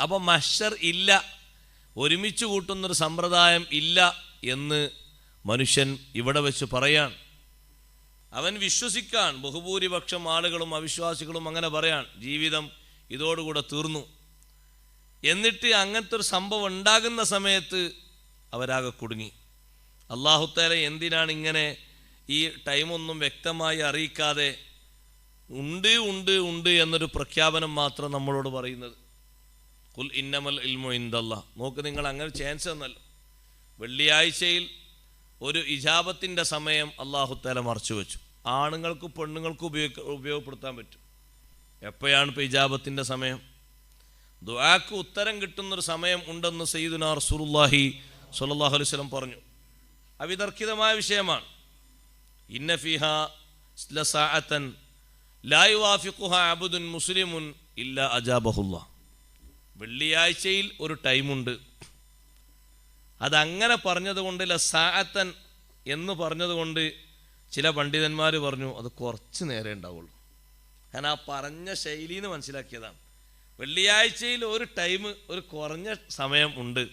Speaker 1: അപ്പം മഹ്ശർ ഇല്ല, ഒരുമിച്ച് കൂട്ടുന്നൊരു സമ്പ്രദായം ഇല്ല എന്ന് മനുഷ്യൻ ഇവിടെ വെച്ച് പറയാൻ. അവൻ വിശ്വസിക്കാൻ, ബഹുഭൂരിപക്ഷം ആളുകളും അവിശ്വാസികളും അങ്ങനെ പറയാൻ, ജീവിതം ഇതോടുകൂടെ തീർന്നു. എന്നിട്ട് അങ്ങനത്തെ ഒരു സംഭവം ഉണ്ടാകുന്ന സമയത്ത് അവരാകെ കുടുങ്ങി. അല്ലാഹു തആല എന്തിനാണ് ഇങ്ങനെ ഈ ടൈമൊന്നും വ്യക്തമായി അറിയിക്കാതെ ഉണ്ട് ഉണ്ട് ഉണ്ട് എന്നൊരു പ്രഖ്യാപനം മാത്രം നമ്മളോട് പറയുന്നത്? ഖുൽ ഇന്നമൽ ഇൽമു ഇൻദല്ലാഹ്. നോക്ക്, നിങ്ങൾ അങ്ങനെ ചാൻസ് തന്നല്ലോ. വെള്ളിയാഴ്ചയിൽ ഒരു ഇജാബത്തിൻ്റെ സമയം അല്ലാഹു തആല മറച്ചു വെച്ചു. ആണുങ്ങൾക്കും പെണ്ണുങ്ങൾക്കും ഉപയോഗപ്പെടുത്താൻ പറ്റും. എപ്പോഴാണ് ഇപ്പോൾ ഇജാബത്തിൻ്റെ സമയം? ദുആക്ക് ഉത്തരം കിട്ടുന്നൊരു സമയം ഉണ്ടെന്ന് സയ്യിദുനാ റസൂലുള്ളാഹി സ്വല്ലല്ലാഹു അലൈഹി വസല്ലം പറഞ്ഞു. അവിതർക്കിതമായ വിഷയമാണ്. ഇന്ന ഫീഹാ ലസാഅതൻ ലാ യുവാഫിഖുഹാ അബ്ദുൻ മുസ്ലിമുൻ ഇല്ലാ അജാബഹുല്ലാഹ്. വെള്ളിയാഴ്ചയിൽ ഒരു ടൈമുണ്ട്. അതങ്ങനെ പറഞ്ഞതുകൊണ്ട് ലസാഅത്തൻ എന്ന് പറഞ്ഞതുകൊണ്ട് ചില പണ്ഡിതന്മാർ പറഞ്ഞു അത് കുറച്ച് നേരെ ഉണ്ടാവുള്ളൂ. കാരണം ആ പറഞ്ഞ ശൈലിന്ന് മനസ്സിലാക്കിയതാണ്. വെള്ളിയാഴ്ചയിൽ ഒരു ടൈം, ഒരു കുറഞ്ഞ സമയം ഉണ്ട്.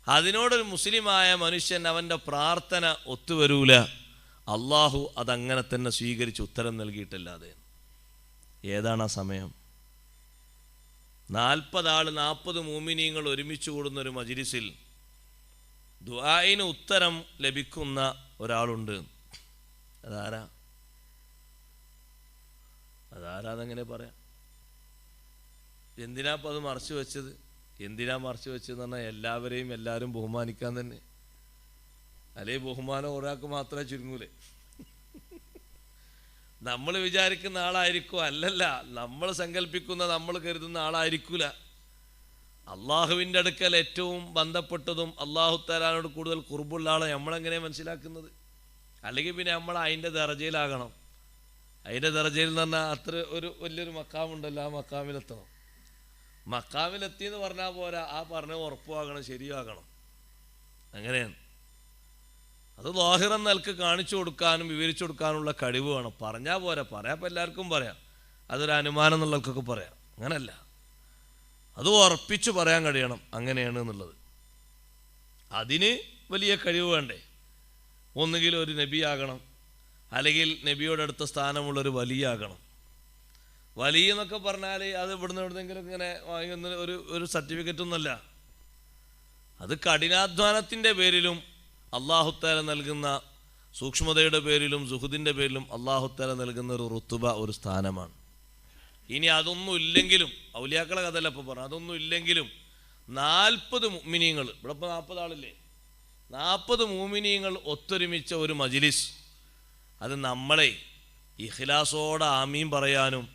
Speaker 1: അതിനോടൊരു മുസ്ലിമായ മനുഷ്യൻ അവൻ്റെ പ്രാർത്ഥന ഒത്തുവരൂല. അള്ളാഹു അതങ്ങനെ തന്നെ സ്വീകരിച്ച് ഉത്തരം നൽകിയിട്ടല്ലാതെ. ഏതാണ് ആ സമയം? 40 ആൾ 40 മുഅ്മിനീങ്ങൾ ഒരുമിച്ച് കൂടുന്നൊരു മജ്ലിസിൽ ദുആഇന് ഉത്തരം ലഭിക്കുന്ന ഒരാളുണ്ട്. അതാരാതെങ്ങനെ പറയാം? എന്തിനാ അപ്പം അത് മറച്ചു വെച്ചത്? എന്തിനാ മറച്ചു വെച്ചതെന്ന് പറഞ്ഞാൽ എല്ലാവരും ബഹുമാനിക്കാൻ തന്നെ. അല്ലേ ബഹുമാനം ഒരാൾക്ക് മാത്രമേ ചുരുങ്ങൂലേ? നമ്മൾ വിചാരിക്കുന്ന ആളായിരിക്കും, അല്ലല്ല, നമ്മൾ സങ്കല്പിക്കുന്ന, നമ്മൾ കരുതുന്ന ആളായിരിക്കൂല. അള്ളാഹുവിൻ്റെ അടുക്കൽ ഏറ്റവും ബന്ധപ്പെട്ടതും അല്ലാഹു തആലയോട് കൂടുതൽ ഖുർബുള്ള ആളെ നമ്മളെങ്ങനെ മനസ്സിലാക്കുന്നത്? അല്ലെങ്കിൽ പിന്നെ നമ്മൾ അതിൻ്റെ ദറജയിലാകണം. അതിൻ്റെ ദറജയിൽ എന്ന് പറഞ്ഞാൽ അത്ര ഒരു വലിയൊരു മക്കാമുണ്ടല്ലോ, ആ മക്കാമിലെത്തണം. മക്കാമിലെത്തി എന്ന് പറഞ്ഞാൽ പോരാ, ആ പറഞ്ഞ ഉറപ്പുവാകണം, ശരിയാകണം. അങ്ങനെയാണ്. അത് ളാഹിറൻ നിലക്ക് കാണിച്ചു കൊടുക്കാനും വിവരിച്ചു കൊടുക്കാനുള്ള കഴിവ് വേണം. പറഞ്ഞാൽ പോരാ, പറയാം ഇപ്പം എല്ലാവർക്കും പറയാം, അതൊരു അനുമാനം എന്നുള്ളവർക്കൊക്കെ പറയാം. അങ്ങനല്ല, അത് ഉറപ്പിച്ചു പറയാൻ കഴിയണം അങ്ങനെയാണ് എന്നുള്ളത്. അതിന് വലിയ കഴിവ് വേണ്ടേ? ഒന്നുകിൽ ഒരു നബിയാകണം, അല്ലെങ്കിൽ നബിയോടടുത്ത സ്ഥാനമുള്ളൊരു വലിയാകണം. വലിയ എന്നൊക്കെ പറഞ്ഞാൽ അത് ഇവിടുന്ന് എവിടുന്നെങ്കിലും ഇങ്ങനെ വാങ്ങുന്ന ഒരു സർട്ടിഫിക്കറ്റൊന്നുമല്ല. അത് കഠിനാധ്വാനത്തിൻ്റെ പേരിലും അല്ലാഹു തആല നൽകുന്ന സൂക്ഷ്മതയുടെ പേരിലും സുഹുദിൻ്റെ പേരിലും അല്ലാഹു തആല നൽകുന്ന ഒരു റുത്തുബ, ഒരു സ്ഥാനമാണ്. ഇനി അതൊന്നും ഇല്ലെങ്കിലും, ഔലിയാക്കളെ കഥയല്ല ഇപ്പോൾ പറഞ്ഞു, അതൊന്നും ഇല്ലെങ്കിലും 40 മുഅ്മിനീങ്ങൾ, ഇവിടെ ഇപ്പോൾ 40 ആളില്ലേ, 40 മുഅ്മിനീങ്ങൾ ഒത്തൊരുമിച്ച ഒരു മജ്ലിസ്, അത് നമ്മളെ ഇഖ്ലാസോടെ ആമീൻ പറയാനും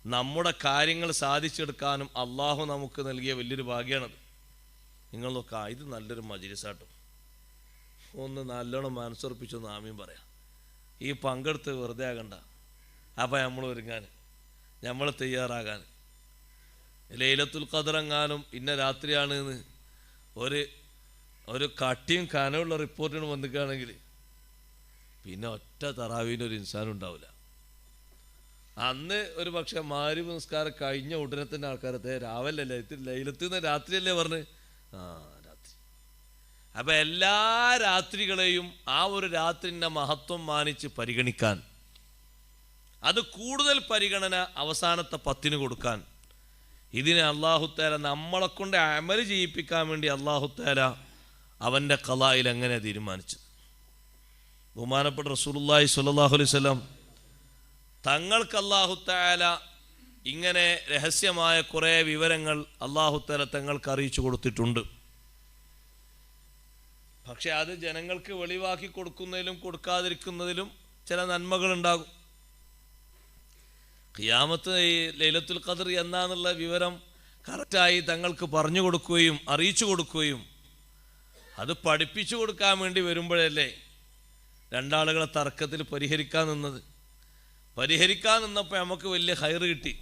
Speaker 1: നമ്മുടെ കാര്യങ്ങൾ സാധിച്ചെടുക്കാനും അള്ളാഹു നമുക്ക് നൽകിയ വലിയൊരു ഭാഗ്യമാണത്. നിങ്ങൾ നോക്കാം, ഇത് നല്ലൊരു മജ്ലിസാട്ടോ. ഒന്ന് നല്ലോണം മനസ്സുറപ്പിച്ചൊന്ന് ആമീൻ പറയാം. ഈ പങ്കെടുത്ത് വെറുതെ ആകണ്ട. അപ്പം നമ്മൾ ഒരുങ്ങാൻ, നമ്മൾ തയ്യാറാകാൻ. ലൈലത്തുൽ ഖദറെങ്ങാനും ഇന്ന രാത്രിയാണ് എന്ന് ഒരു കട്ടിയും കനമുള്ള റിപ്പോർട്ടിന് വന്നിക്കുകയാണെങ്കിൽ പിന്നെ ഒറ്റ തറാവീൻ്റെ ഒരു ഇൻസാനും ഉണ്ടാവില്ല. അന്ന് ഒരു പക്ഷേ മഗ്‌രിബ് നിസ്കാരം കഴിഞ്ഞ ഉടനെ തന്നെ ആൾക്കാരത്തെ രാവിലെ ലൈലത്തിൽ നിന്ന് രാത്രിയല്ലേ പറഞ്ഞ് രാത്രി. അപ്പം എല്ലാ രാത്രികളെയും ആ ഒരു രാത്രിൻ്റെ മഹത്വം മാനിച്ച് പരിഗണിക്കാൻ, അത് കൂടുതൽ പരിഗണന അവസാനത്തെ 10 കൊടുക്കാൻ, ഇതിനെ അല്ലാഹു തആല നമ്മളെ കൊണ്ട് അമൽ ചെയ്യിപ്പിക്കാൻ വേണ്ടി അല്ലാഹു തആല അവൻ്റെ ഖളായിൽ എങ്ങനെ തീരുമാനിച്ചത്? ബഹുമാനപ്പെട്ട റസൂലുള്ളാഹി സ്വല്ലല്ലാഹു അലൈഹി വസല്ലം തങ്ങൾക്ക് അല്ലാഹു തആല ഇങ്ങനെ രഹസ്യമായ കുറേ വിവരങ്ങൾ അല്ലാഹു തആല തങ്ങൾക്ക് അറിയിച്ചു കൊടുത്തിട്ടുണ്ട്. പക്ഷെ അത് ജനങ്ങൾക്ക് വെളിവാക്കി കൊടുക്കുന്നതിലും കൊടുക്കാതിരിക്കുന്നതിലും ചില നന്മകളുണ്ടാകും. ഖിയാമത്ത് ഈ ലൈലത്തുൽ ഖദർ എന്നാന്നുള്ള വിവരം കറക്റ്റായി തങ്ങൾക്ക് പറഞ്ഞു കൊടുക്കുകയും അറിയിച്ചു കൊടുക്കുകയും അത് പഠിപ്പിച്ചു കൊടുക്കാൻ വേണ്ടി വരുമ്പോഴല്ലേ രണ്ടാളുകളെ തർക്കത്തിൽ പരിഹരിക്കാൻ നിന്നപ്പോൾ നമുക്ക് വലിയ ഹൈറ് കിട്ടി.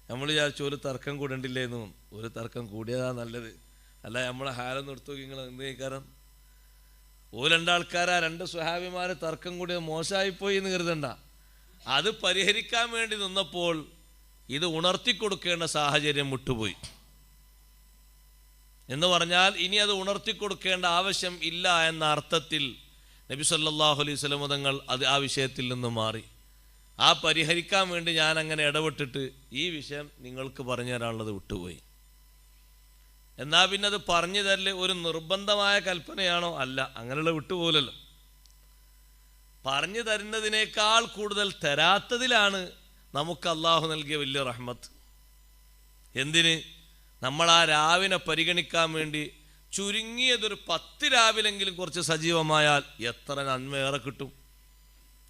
Speaker 1: നമ്മൾ വിചാരിച്ചു ഒരു തർക്കം കൂടണ്ടില്ലേന്നും, ഒരു തർക്കം കൂടിയതാ നല്ലത്, അല്ല നമ്മളെ ഹാലൊന്നും എടുത്തു നോക്കി. നിങ്ങൾ എന്ത് കാരണം രണ്ടാൾക്കാരാ 2 സ്വഹാബിമാരെ തർക്കം കൂടിയത് മോശമായിപ്പോയി എന്ന് കരുതണ്ട. അത് പരിഹരിക്കാൻ വേണ്ടി നിന്നപ്പോൾ ഇത് ഉണർത്തിക്കൊടുക്കേണ്ട സാഹചര്യം വിട്ടുപോയി എന്ന് പറഞ്ഞാൽ ഇനി അത് ഉണർത്തിക്കൊടുക്കേണ്ട ആവശ്യം ഇല്ല എന്ന അർത്ഥത്തിൽ നബി സല്ലല്ലാഹു അലൈഹി വസല്ലം തങ്ങൾ ആ വിഷയത്തിൽ നിന്ന് മാറി. ആ പരിഹരിക്കാൻ വേണ്ടി ഞാൻ അങ്ങനെ ഇടപെട്ടിട്ട് ഈ വിഷയം നിങ്ങൾക്ക് പറഞ്ഞു തരാനുള്ളത് വിട്ടുപോയി. എന്നാൽ പിന്നെ അത് പറഞ്ഞു തരല് ഒരു നിർബന്ധമായ കൽപ്പനയാണോ? അല്ല, അങ്ങനെയുള്ള വിട്ടുപോലല്ലോ. പറഞ്ഞു തരുന്നതിനേക്കാൾ കൂടുതൽ തരാത്തതിലാണ് നമുക്ക് അള്ളാഹു നൽകിയ വലിയ റഹ്മത്ത്. എന്തിന്? നമ്മൾ ആ രാവിനെ പരിഗണിക്കാൻ വേണ്ടി ചുരുങ്ങിയതൊരു 10 രാവിലെങ്കിലും കുറച്ച് സജീവമായാൽ എത്ര നന്മ ഏറെ കിട്ടും,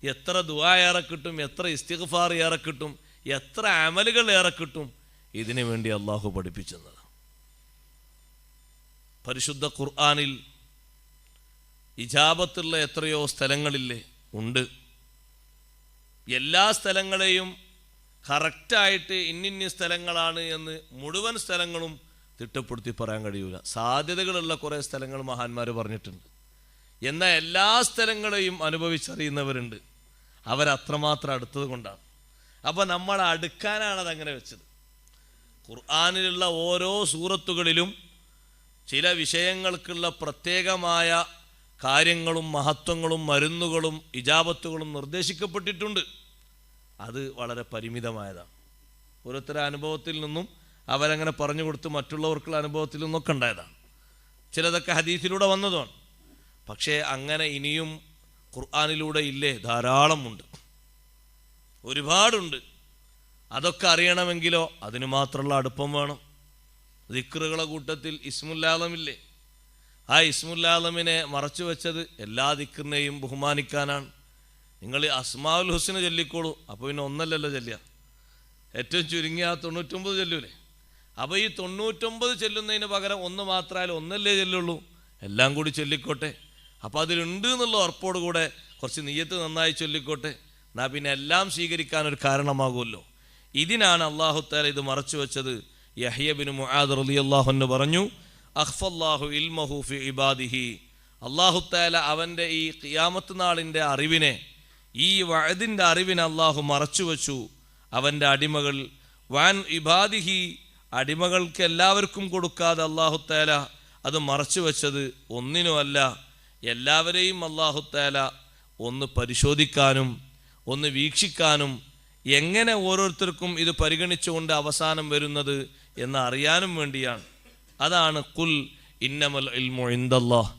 Speaker 1: എത്ര ദുആ ഏറെ കിട്ടും, എത്ര ഇസ്തിഗ്ഫാർ ഏറെ കിട്ടും, എത്ര അമലുകൾ ഏറെ കിട്ടും. ഇതിനു വേണ്ടി അള്ളാഹു പഠിപ്പിച്ചത്. പരിശുദ്ധ ഖുർആനിൽ ഇജാബത്തുള്ള എത്രയോ സ്ഥലങ്ങളില്ലേ? ഉണ്ട്. എല്ലാ സ്ഥലങ്ങളെയും കറക്റ്റായിട്ട് ഇന്നിന്ന സ്ഥലങ്ങളാണ് എന്ന് മുഴുവൻ സ്ഥലങ്ങളും തിട്ടപ്പെടുത്തി പറയാൻ കഴിയൂല. സാധ്യതകളുള്ള കുറേ സ്ഥലങ്ങൾ മഹാന്മാർ പറഞ്ഞിട്ടുണ്ട്. എന്നാൽ എല്ലാ സ്ഥലങ്ങളെയും അനുഭവിച്ചറിയുന്നവരുണ്ട്. അവരത്രമാത്രം അടുത്തത് കൊണ്ടാണ്. അപ്പോൾ നമ്മൾ അടുക്കാനാണ് അതങ്ങനെ വെച്ചത്. ഖുർആനിലുള്ള ഓരോ സൂറത്തുകളിലും ചില വിഷയങ്ങൾക്കുള്ള പ്രത്യേകമായ കാര്യങ്ങളും മഹത്വങ്ങളും മരുന്നുകളും ഇജാബത്തുകളും നിർദ്ദേശിക്കപ്പെട്ടിട്ടുണ്ട്. അത് വളരെ പരിമിതമായതാണ്. ഓരോരുത്തരുടെ അനുഭവത്തിൽ നിന്നും അവരങ്ങനെ പറഞ്ഞു കൊടുത്ത് മറ്റുള്ളവർക്കുള്ള അനുഭവത്തിൽ നിന്നൊക്കെ ഉണ്ടായതാണ്. ചിലതൊക്കെ ഹദീസിലൂടെ വന്നതാണ്. പക്ഷേ അങ്ങനെ ഇനിയും ഖുർആനിലൂടെ ഇല്ലേ? ധാരാളമുണ്ട്, ഒരുപാടുണ്ട്. അതൊക്കെ അറിയണമെങ്കിലോ അതിന് മാത്രമുള്ള അടുപ്പം വേണം. ദിക്റുകളുടെ കൂട്ടത്തിൽ ഇസ്മുല്ലാലമില്ലേ? ആ ഇസ്മുല്ലാലമിനെ മറച്ചു വെച്ചത് എല്ലാ ദിക്റിനെയും ബഹുമാനിക്കാനാണ്. നിങ്ങൾ അസ്മാഉൽ ഹുസ്ന ചൊല്ലിക്കോളൂ. അപ്പോൾ പിന്നെ ഒന്നല്ലല്ലോ ചൊല്ലുക, ഏറ്റവും ചുരുങ്ങിയ 99 ചൊല്ലൂലേ? അപ്പോൾ ഈ 99 ചൊല്ലുന്നതിന് പകരം ഒന്ന് മാത്രമായാലും ഒന്നല്ലേ ചൊല്ലുള്ളൂ, എല്ലാം കൂടി ചൊല്ലിക്കോട്ടെ. അപ്പോൾ അതിലുണ്ട് എന്നുള്ള ഉറപ്പോടുകൂടെ കുറച്ച് നിയ്യത്ത് നന്നായി ചൊല്ലിക്കോട്ടെ. എന്നാൽ പിന്നെ എല്ലാം സ്വീകരിക്കാനൊരു കാരണമാകുമല്ലോ. ഇതിനാണ് അല്ലാഹു തആല ഇത് മറച്ചു വെച്ചത്. യഹ്യ ബിൻ മുആദ് റളിയല്ലാഹു അൻഹു പറഞ്ഞു, അഖ്ഫല്ലാഹു ഇൽമഹു ഫി ഇബാദിഹി. അല്ലാഹു തആല അവൻ്റെ ഈ ഖിയാമത്ത് നാളിൻ്റെ അറിവിനെ, ഈ വഅദിൻ്റെ അറിവിനെ അല്ലാഹു മറച്ചു വെച്ചു അവൻ്റെ അടിമകൾ. വാൻ ഇബാദിഹി, അടിമകൾക്ക് എല്ലാവർക്കും കൊടുക്കാതെ അല്ലാഹു തആല അത് മറച്ചു വെച്ചത് ഒന്നിനുമല്ല, എല്ലാവരെയും അല്ലാഹു തആല ഒന്ന് പരിശോധിക്കാനും ഒന്ന് വീക്ഷിക്കാനും എങ്ങനെ ഓരോരുത്തർക്കും ഇത് പരിഗണിച്ചുകൊണ്ട് അവസാനം വരുന്നത് എന്ന് അറിയാനും വേണ്ടിയാണ്. അതാണ് ഖുൽ ഇന്നമൽ ഇൽമു ഇൻദല്ലാഹ്.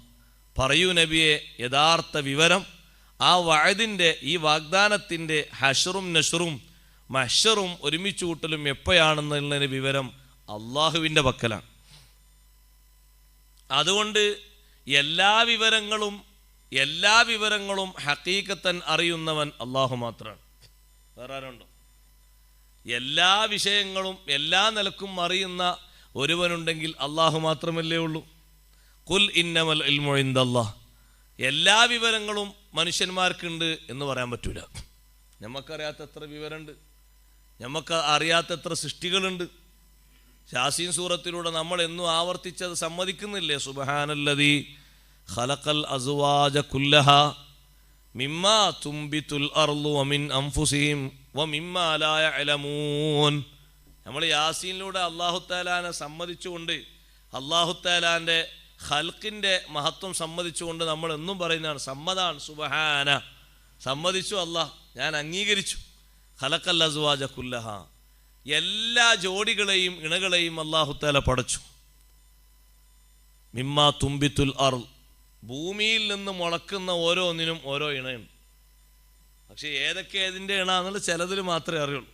Speaker 1: പറയൂ നബിയെ, യഥാർത്ഥ വിവരം ആ വഅദിൻ്റെ, ഈ വാഗ്ദാനത്തിൻ്റെ ഹശ്റും നശ്റും മഹ്ശറും ഒരുമിച്ച് കൂട്ടലും എപ്പോഴാണെന്നുള്ളതിന് വിവരം അള്ളാഹുവിൻ്റെ പക്കലാണ്. അതുകൊണ്ട് എല്ലാ വിവരങ്ങളും ഹഖീഖത്തൻ അറിയുന്നവൻ അള്ളാഹു മാത്രമാണ്. വേറെ ആരുണ്ടോ? എല്ലാ വിഷയങ്ങളും എല്ലാ നിലക്കും അറിയുന്ന ഒരുവനുണ്ടെങ്കിൽ അള്ളാഹു മാത്രമല്ലേ ഉള്ളൂ. ഖുൽ ഇന്നമൽ ഇൽമു ഇൻദല്ലാഹ്. എല്ലാ വിവരങ്ങളും മനുഷ്യന്മാർക്കുണ്ട് എന്ന് പറയാൻ പറ്റൂല. നമുക്കറിയാത്ത എത്ര വിവരമുണ്ട്, നമുക്ക് അറിയാത്ത എത്ര സൃഷ്ടികളുണ്ട്. യാസീൻ സൂറത്തിലൂടെ നമ്മൾ എന്നും ആവർത്തിച്ചത് സമ്മതിക്കുന്നില്ലേ? സുബ്ഹാനല്ലദീ ഖലഖൽ അസ്വാജ കുല്ലഹാ മിമ്മാ തുംബിതുൽ അർളു വമിൻ അൻഫുസിഹിം വമിമ്മാ ലാ യഅലമൂൻ. നമ്മൾ യാസീനിലൂടെ അല്ലാഹു തആലാനെ സമ്മതിച്ചുകൊണ്ട്, അല്ലാഹു തആലാന്റെ ഖൽഖിൻ്റെ മഹത്വം സമ്മതിച്ചുകൊണ്ട് നമ്മൾ എന്നും പറയുന്നതാണ് സമ്മതാണ്. സുബ്ഹാന, സമ്മതിച്ചു അല്ലാഹ്, ഞാൻ അംഗീകരിച്ചു. ഖലഖൽ അസ്വാജ കുല്ലഹാ, എല്ലാ ജോഡികളെയും ഇണകളെയും അല്ലാഹു തആല പടച്ചു. മിമ്മാ തുംബിതുൽ അർള്, ഭൂമിയിൽ നിന്ന് മുളക്കുന്ന ഓരോന്നിനും ഓരോ ഇണയുണ്ട്. പക്ഷെ ഏതൊക്കെ ഏതിൻ്റെ ഇണ എന്നുള്ളത് ചിലതിൽ മാത്രമേ അറിയുള്ളൂ.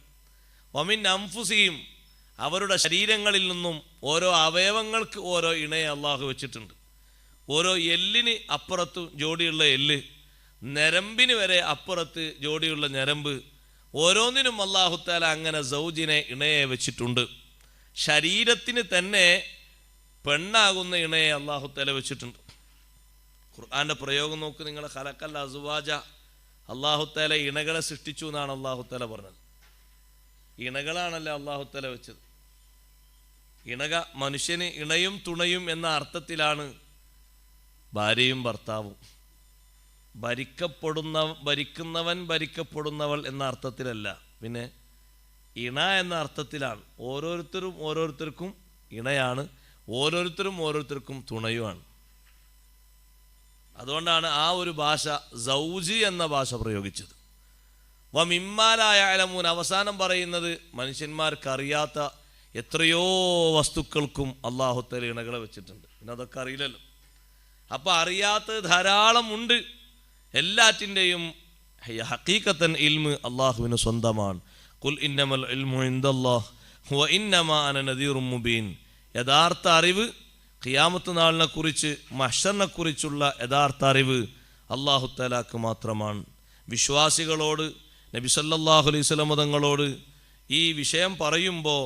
Speaker 1: വമിൻ അൻഫുസിഹിം, അവരുടെ ശരീരങ്ങളിൽ നിന്നും ഓരോ അവയവങ്ങൾക്ക് ഓരോ ഇണയെ അള്ളാഹു വെച്ചിട്ടുണ്ട്. ഓരോ എല്ലിന് അപ്പുറത്ത് ജോഡിയുള്ള എല്ല്, ഞരമ്പിന് വരെ അപ്പുറത്ത് ജോഡിയുള്ള ഞരമ്പ്, ഓരോന്നിനും അല്ലാഹു തആല അങ്ങനെ സൗജിനെ ഇണയെ വെച്ചിട്ടുണ്ട്. ശരീരത്തിന് തന്നെ പെണ്ണാകുന്ന ഇണയെ അല്ലാഹു തആല വെച്ചിട്ടുണ്ട്. ഖുർആന്റെ പ്രയോഗം നോക്ക് നിങ്ങൾ. ഖലഖൽ അസ്വാജ, അല്ലാഹു തആല ഇണകളെ സൃഷ്ടിച്ചു എന്നാണ് അല്ലാഹു തആല പറഞ്ഞത്. ഇണകളാണല്ലോ അല്ലാഹു തആല വെച്ചത്. ഇണക, മനുഷ്യന് ഇണയും തുണയും എന്ന അർത്ഥത്തിലാണ് ഭാര്യയും ഭർത്താവും. ഭരിക്കുന്നവൻ ഭരിക്കപ്പെടുന്നവൾ എന്ന അർത്ഥത്തിലല്ല, പിന്നെ ഇണ എന്ന അർത്ഥത്തിലാണ്. ഓരോരുത്തർക്കും ഇണയാണ്, ഓരോരുത്തർക്കും തുണയുമാണ്. അതുകൊണ്ടാണ് ആ ഒരു ഭാഷ സൗജി എന്ന ഭാഷ പ്രയോഗിച്ചത്. വമിമ്മാലായ അലമൂൻ, അവസാനം പറയുന്നത് മനുഷ്യന്മാർക്കറിയാത്ത എത്രയോ വസ്തുക്കൾക്കും അല്ലാഹു തആല ഇണകളെ വെച്ചിട്ടുണ്ട്. പിന്നെ അതൊക്കെ അറിയില്ലല്ലോ. അപ്പം അറിയാത്തത് ധാരാളം ഉണ്ട്. എല്ലാറ്റിൻ്റെയും ഹഖീഖത്തൻ ഇൽമ് അള്ളാഹുവിന് സ്വന്തമാണ്. ഖുൽ ഇന്നമൽ ഇൽമു ഇൻദല്ലാഹ് വ ഇന്നമാ അന നദീറും മുബീൻ. യഥാർത്ഥ അറിവ്, ഖിയാമത്ത് നാളിനെ കുറിച്ച്, മഹ്ശറിനെ കുറിച്ചുള്ള യഥാർത്ഥ അറിവ് അല്ലാഹു തആലാക്ക് മാത്രമാണ്. വിശ്വാസികളോട് നബി സല്ലല്ലാഹു അലൈഹി വസല്ലം തങ്ങളോട് ഈ വിഷയം പറയുമ്പോൾ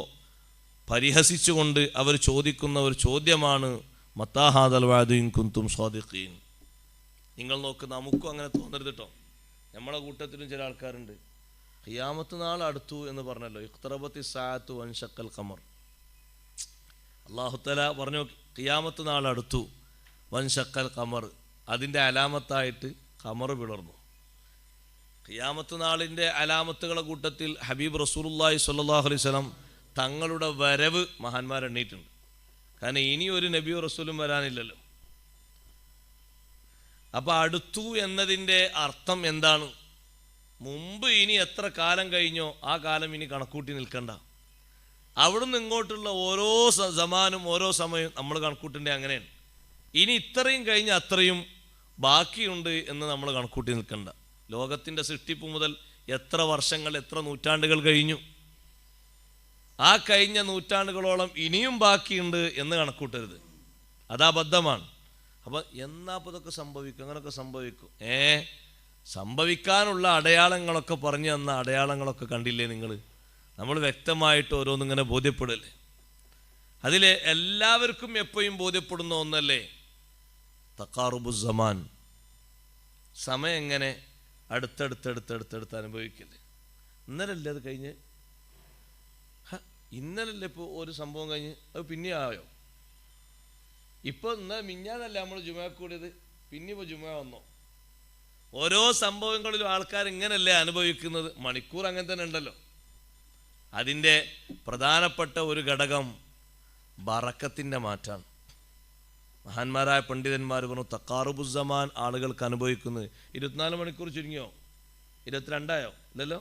Speaker 1: പരിഹസിച്ചുകൊണ്ട് അവർ ചോദിക്കുന്ന ഒരു ചോദ്യമാണ്, മത്താ ഹാദൽ വഅദു ഇൻ കുൻതും സ്വാദിഖീൻ. നിങ്ങൾ നോക്ക്, നമുക്കും അങ്ങനെ തോന്നരുത് കേട്ടോ. നമ്മളെ കൂട്ടത്തിലും ചില ആൾക്കാരുണ്ട്, ഖിയാമത്ത് നാൾ അടുത്തു എന്ന് പറഞ്ഞല്ലോ, ഇഖ്തറബത്തി സാഅത്തു വൻഷക്കൽ ഖമർ. അല്ലാഹു തആല പറഞ്ഞു ഖിയാമത്ത് നാൾ അടുത്തു, വൻഷക്കൽ ഖമർ, അതിൻ്റെ അലാമത്തായിട്ട് ഖമർ പിളർന്നു. ഖിയാമത്ത് നാളിൻ്റെ അലാമത്തുകളുടെ കൂട്ടത്തിൽ ഹബീബ് റസൂലുള്ളാഹി സ്വല്ലല്ലാഹു അലൈഹി വസല്ലം തങ്ങളുടെ വരവ് മഹാന്മാരെണ്ണീട്ടുണ്ട്. കാരണം ഇനി ഒരു നബിയോ റസൂലും വരാനില്ലല്ലോ. അപ്പം അടുത്തു എന്നതിൻ്റെ അർത്ഥം എന്താണ്? മുമ്പ് ഇനി എത്ര കാലം കഴിഞ്ഞോ ആ കാലം ഇനി കണക്കൂട്ടി നിൽക്കണ്ട. അവിടുന്ന് ഇങ്ങോട്ടുള്ള ഓരോ സമാനും ഓരോ സമയവും നമ്മൾ കണക്കൂട്ടേണ്ടത് അങ്ങനെയാണ്. ഇനി ഇത്രയും കഴിഞ്ഞ് അത്രയും ബാക്കിയുണ്ട് എന്ന് നമ്മൾ കണക്കൂട്ടി നിൽക്കണ്ട. ലോകത്തിൻ്റെ സൃഷ്ടിപ്പ് മുതൽ എത്ര വർഷങ്ങൾ, എത്ര നൂറ്റാണ്ടുകൾ കഴിഞ്ഞു. ആ കഴിഞ്ഞ നൂറ്റാണ്ടുകളോളം ഇനിയും ബാക്കിയുണ്ട് എന്ന് കണക്കൂട്ടരുത്. അതാബദ്ധമാണ്. അപ്പം എന്നാ അപ്പോൾ ഇതൊക്കെ സംഭവിക്കും, അങ്ങനെയൊക്കെ സംഭവിക്കും. സംഭവിക്കാനുള്ള അടയാളങ്ങളൊക്കെ പറഞ്ഞു തന്ന അടയാളങ്ങളൊക്കെ കണ്ടില്ലേ നിങ്ങൾ? നമ്മൾ വ്യക്തമായിട്ട് ഓരോന്നിങ്ങനെ ബോധ്യപ്പെടല്ലേ? അതിൽ എല്ലാവർക്കും എപ്പോഴും ബോധ്യപ്പെടുന്ന ഒന്നല്ലേ തഖാറുബുസ്സമാൻ, സമയം എങ്ങനെ അടുത്തടുത്തടുത്തടുത്തടുത്ത് അനുഭവിക്കില്ലേ? ഇന്നലല്ലേ അത് കഴിഞ്ഞ്? ഇന്നലല്ലേ ഇപ്പോൾ ഒരു സംഭവം കഴിഞ്ഞ് അത് പിന്നെ ആയോ? ഇപ്പോൾ ഇന്നലെ മിഞ്ഞാന്നല്ല നമ്മൾ ജുമാ കൂടിയത്, പിന്നെ ഇപ്പോൾ ജുമാ വന്നോ? ഓരോ സംഭവങ്ങളിലും ആൾക്കാർ ഇങ്ങനല്ലേ അനുഭവിക്കുന്നത്. മണിക്കൂർ അങ്ങനെ തന്നെ ഉണ്ടല്ലോ. അതിൻ്റെ പ്രധാനപ്പെട്ട ഒരു ഘടകം ബറക്കത്തിൻ്റെ മാറ്റാണ്. മഹാന്മാരായ പണ്ഡിതന്മാർ പറഞ്ഞു തഖാറുബുസ്സമാൻ ആളുകൾക്ക് അനുഭവിക്കുന്നത് 24 മണിക്കൂർ ചുരുങ്ങിയോ? 22 ഇല്ലല്ലോ.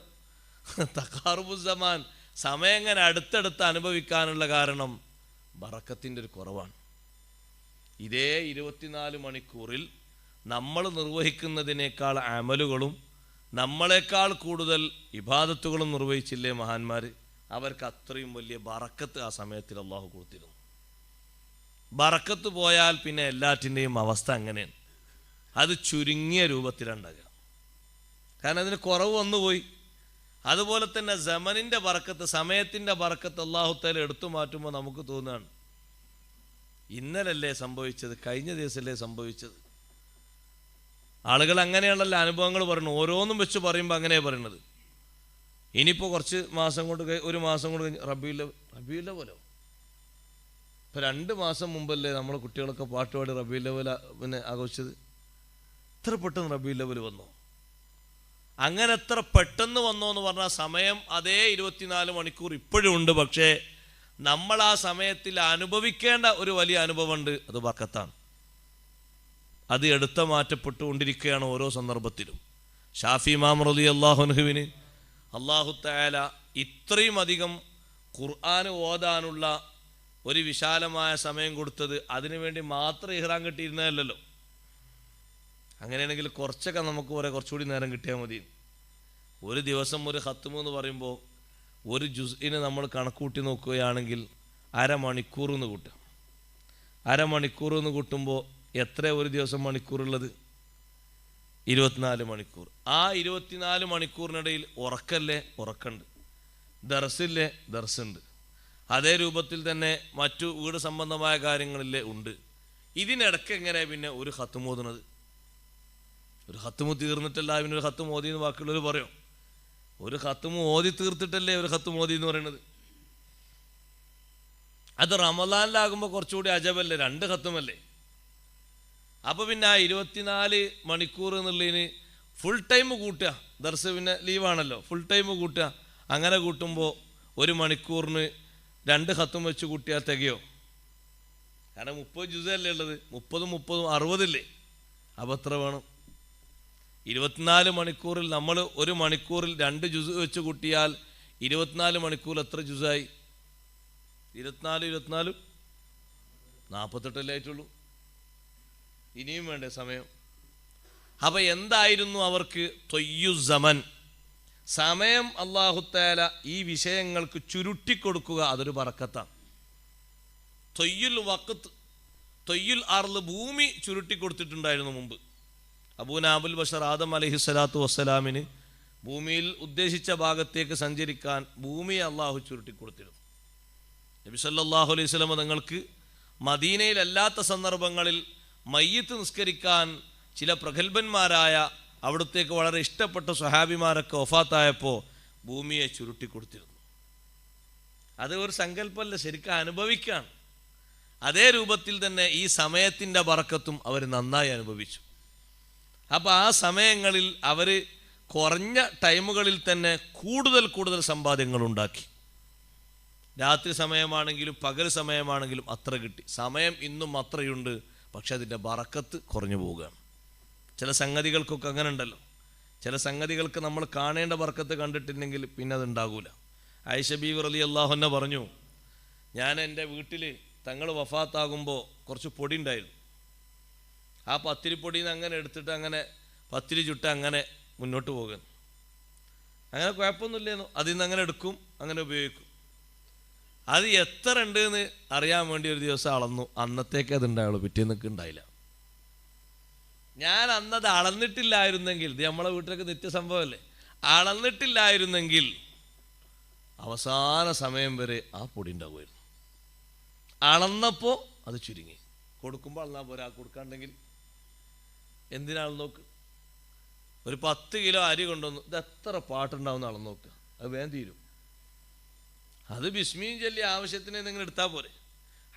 Speaker 1: തഖാറുബുസ്സമാൻ സമയം ഇങ്ങനെ അടുത്തടുത്ത് അനുഭവിക്കാനുള്ള കാരണം ബറക്കത്തിൻ്റെ ഒരു കുറവാണ്. ഇതേ 24 മണിക്കൂറിൽ നമ്മൾ നിർവഹിക്കുന്നതിനേക്കാൾ അമലുകളും നമ്മളെക്കാൾ കൂടുതൽ ഇബാദത്തുകളും നിർവഹിച്ചില്ലേ മഹാന്മാർ? അവർക്ക് അത്രയും വലിയ ബറക്കത്ത് ആ സമയത്തിൽ അള്ളാഹു കൊടുത്തിരുന്നു. ബറക്കത്ത് പോയാൽ പിന്നെ എല്ലാറ്റിൻ്റെയും അവസ്ഥ അങ്ങനെയാണ്. അത് ചുരുങ്ങിയ രൂപത്തിലുണ്ടാകുക. കാരണം അതിന് കുറവ് വന്നുപോയി. അതുപോലെ തന്നെ സമനിൻ്റെ ബറക്കത്ത്, സമയത്തിൻ്റെ ബറക്കത്ത് അല്ലാഹു തആല എടുത്തു മാറ്റുമ്പോൾ നമുക്ക് തോന്നുകയാണ് ഇന്നലല്ലേ സംഭവിച്ചത്, കഴിഞ്ഞ ദിവസമല്ലേ സംഭവിച്ചത്. ആളുകൾ അങ്ങനെയാണല്ലോ അനുഭവങ്ങൾ പറയുന്നത്. ഓരോന്നും വെച്ച് പറയുമ്പോൾ അങ്ങനെയാണ് പറയുന്നത്. ഇനിയിപ്പോൾ കുറച്ച് മാസം കൊണ്ട്, ഒരു മാസം കൊണ്ട് കഴിഞ്ഞ് റബീഉൽ അവ്വലോ? ഇപ്പോൾ 2 മാസം മുമ്പല്ലേ നമ്മളെ കുട്ടികളൊക്കെ പാട്ടുപാടി റബീഉൽ അവ്വൽ പിന്നെ ആഘോഷിച്ചത്. എത്ര പെട്ടെന്ന് റബീഉൽ അവ്വൽ വന്നു. അങ്ങനെ എത്ര പെട്ടെന്ന് വന്നോ എന്ന് പറഞ്ഞാൽ സമയം അതേ 24 മണിക്കൂർ ഇപ്പോഴും ഉണ്ട്. പക്ഷേ നമ്മൾ ആ സമയത്തിൽ അനുഭവിക്കേണ്ട ഒരു വലിയ അനുഭവമുണ്ട്. അത് ബറക്കത്താണ്. അത് എടുത്തു മാറ്റപ്പെട്ടുകൊണ്ടിരിക്കുകയാണ് ഓരോ സന്ദർഭത്തിലും. ഷാഫി ഇമാം റളിയല്ലാഹു അൻഹുവിന് അല്ലാഹു തആല ഇത്രയും അധികം ഖുർആൻ ഓതാനുള്ള ഒരു വിശാലമായ സമയം കൊടുത്തത് അതിനുവേണ്ടി മാത്രം ഇഹ്റാം കെട്ടിയിരുന്നതല്ലല്ലോ. അങ്ങനെയാണെങ്കിൽ കുറച്ചൊക്കെ നമുക്ക് കുറച്ചുകൂടി നേരം കിട്ടിയാൽ മതി. ഒരു ദിവസം ഒരു ഖത്മ് എന്ന് പറയുമ്പോൾ ഒരു ജുസ്ഇന് നമ്മൾ കണക്കൂട്ടി നോക്കുകയാണെങ്കിൽ അരമണിക്കൂർ എന്ന് കൂട്ടുക. അരമണിക്കൂർ എന്ന് കൂട്ടുമ്പോൾ എത്ര ഒരു ദിവസം മണിക്കൂറുള്ളത്? 24 മണിക്കൂർ. ആ 24 മണിക്കൂറിനിടയിൽ ഉറക്കല്ലേ? ഉറക്കമുണ്ട്. ദർസില്ലേ? ദർസുണ്ട്. അതേ രൂപത്തിൽ തന്നെ മറ്റു വീട് സംബന്ധമായ കാര്യങ്ങളില്ലേ? ഉണ്ട്. ഇതിനിടയ്ക്ക് എങ്ങനെ പിന്നെ ഒരു ഖത്മ് ഓതുന്നത്? ഒരു ഖത്മ് തീർന്നിട്ടല്ല പിന്നെ ഖത്മ് ഓതി എന്ന് ബാക്കിയുള്ളവർ പറയും. ഒരു ഖത്മ് ഓതി തീർത്തിട്ടല്ലേ ഒരു ഖത്മ് ഓതി എന്ന് പറയുന്നത്. അത് റമളാനിലാകുമ്പോൾ കുറച്ചുകൂടി അജബല്ലേ, 2 ഖത്മല്ലേ. അപ്പോൾ പിന്നെ ആ 24 മണിക്കൂർ എന്നുള്ളതിന് ഫുൾ ടൈം കൂട്ടുക. ദർസ് പിന്നെ ലീവാണല്ലോ, ഫുൾ ടൈം കൂട്ടുക. അങ്ങനെ കൂട്ടുമ്പോൾ 1 മണിക്കൂറിന് 2 ഖത്മ് വെച്ച് കൂട്ടിയാൽ തികയോ? കാരണം 30 ജുസല്ലേ ഉള്ളത്. 30 60 ഇല്ലേ? അപ്പം എത്ര വേണം? 24 മണിക്കൂറിൽ നമ്മൾ ഒരു മണിക്കൂറിൽ 2 ജുസ് വെച്ച് കൂട്ടിയാൽ 24 മണിക്കൂർ എത്ര ജുസായി? 24 48 ആയിട്ടുള്ളൂ. ഇനിയും വേണ്ടേ സമയം? അപ്പം എന്തായിരുന്നു അവർക്ക്? തൊയ്യുസമൻ, സമയം അല്ലാഹു തആല ഈ വിഷയങ്ങൾക്ക് ചുരുട്ടിക്കൊടുക്കുക, അതൊരു ബറക്കത്താണ്. തൊയ്യുൽ വഖത്ത്, തൊയ്യുൽ അർള്, ഭൂമി ചുരുട്ടിക്കൊടുത്തിട്ടുണ്ടായിരുന്നു മുമ്പ്. അബൂനാബുൽ ബഷർ ആദം അലൈഹിസ്സലാത്തു വസ്സലാമിന് ഭൂമിയിൽ ഉദ്ദേശിച്ച ഭാഗത്തേക്ക് സഞ്ചരിക്കാൻ ഭൂമിയെ അള്ളാഹു ചുരുട്ടിക്കൊടുത്തിരുന്നു. നബി സല്ലല്ലാഹു അലൈഹി വസല്ലം തങ്ങൾക്ക് മദീനയിലല്ലാത്ത സന്ദർഭങ്ങളിൽ മയ്യിത്ത് നിസ്കരിക്കാൻ ചില പ്രഗത്ഭന്മാരായ അവിടത്തേക്ക് വളരെ ഇഷ്ടപ്പെട്ട സ്വഹാബിമാരൊക്കെ വഫാത്തായപ്പോൾ ഭൂമിയെ ചുരുട്ടിക്കൊടുത്തിരുന്നു. അത് ഒരു സങ്കല്പമല്ല, ശരിക്കും അനുഭവിക്കുകയാണ്. അതേ രൂപത്തിൽ തന്നെ ഈ സമയത്തിൻ്റെ ബറക്കത്തും അവർ നന്നായി അനുഭവിച്ചു. അപ്പോൾ ആ സമയങ്ങളിൽ അവർ കുറഞ്ഞ ടൈമുകളിൽ തന്നെ കൂടുതൽ സമ്പാദ്യങ്ങൾ ഉണ്ടാക്കി. രാത്രി സമയമാണെങ്കിലും പകൽ സമയമാണെങ്കിലും അത്ര കിട്ടി. സമയം ഇന്നും അത്രയുണ്ട്, പക്ഷെ അതിൻ്റെ ബറക്കത്ത് കുറഞ്ഞു പോവുകയാണ്. ചില സംഗതികൾക്കൊക്കെ അങ്ങനെ ഉണ്ടല്ലോ. ചില സംഗതികൾക്ക് നമ്മൾ കാണേണ്ട ബറക്കത്ത് കണ്ടിട്ടില്ലെങ്കിൽ പിന്നെ അതുണ്ടാകൂല. ആയിഷ ബീവി റളിയല്ലാഹു അൻഹ പറഞ്ഞു, ഞാൻ എൻ്റെ വീട്ടിൽ തങ്ങൾ വഫാത്താകുമ്പോൾ കുറച്ച് പൊടി ഉണ്ടായിരുന്നു. ആ പത്തിരിപ്പൊടിയിൽ നിന്ന് അങ്ങനെ എടുത്തിട്ട് അങ്ങനെ പത്തിരി ചുട്ട് അങ്ങനെ മുന്നോട്ട് പോകുന്നു. അങ്ങനെ കുഴപ്പമൊന്നുമില്ലേന്നു. അതിൽ നിന്ന് അങ്ങനെ എടുക്കും, അങ്ങനെ ഉപയോഗിക്കും. അത് എത്ര ഉണ്ട് എന്ന് അറിയാൻ വേണ്ടി ഒരു ദിവസം അളന്നു. അന്നത്തേക്ക് അത് ഉണ്ടായുള്ളൂ, പിറ്റേന്നൊക്കെ ഉണ്ടായില്ല. ഞാൻ അന്നത് അളന്നിട്ടില്ലായിരുന്നെങ്കിൽ, ഇത് നമ്മളെ വീട്ടിലൊക്കെ നിത്യസംഭവമല്ലേ, അളന്നിട്ടില്ലായിരുന്നെങ്കിൽ അവസാന സമയം വരെ ആ പൊടി ഉണ്ടാവുമായിരുന്നു. അളന്നപ്പോൾ അത് ചുരുങ്ങി. കൊടുക്കുമ്പോൾ അളന്നാൽ പോരാ, കൊടുക്കാണ്ടെങ്കിൽ എന്തിനാണെന്ന് നോക്ക്. ഒരു 10 കിലോ അരി കൊണ്ടുവന്നു, ഇത് എത്ര പാട്ടുണ്ടാവുന്ന അളന്ന് നോക്കുക, അത് വേഗം തീരും. അത് ബിസ്മിയും ചൊല്ലി ആവശ്യത്തിന് നിങ്ങൾ എടുത്താൽ പോരെ.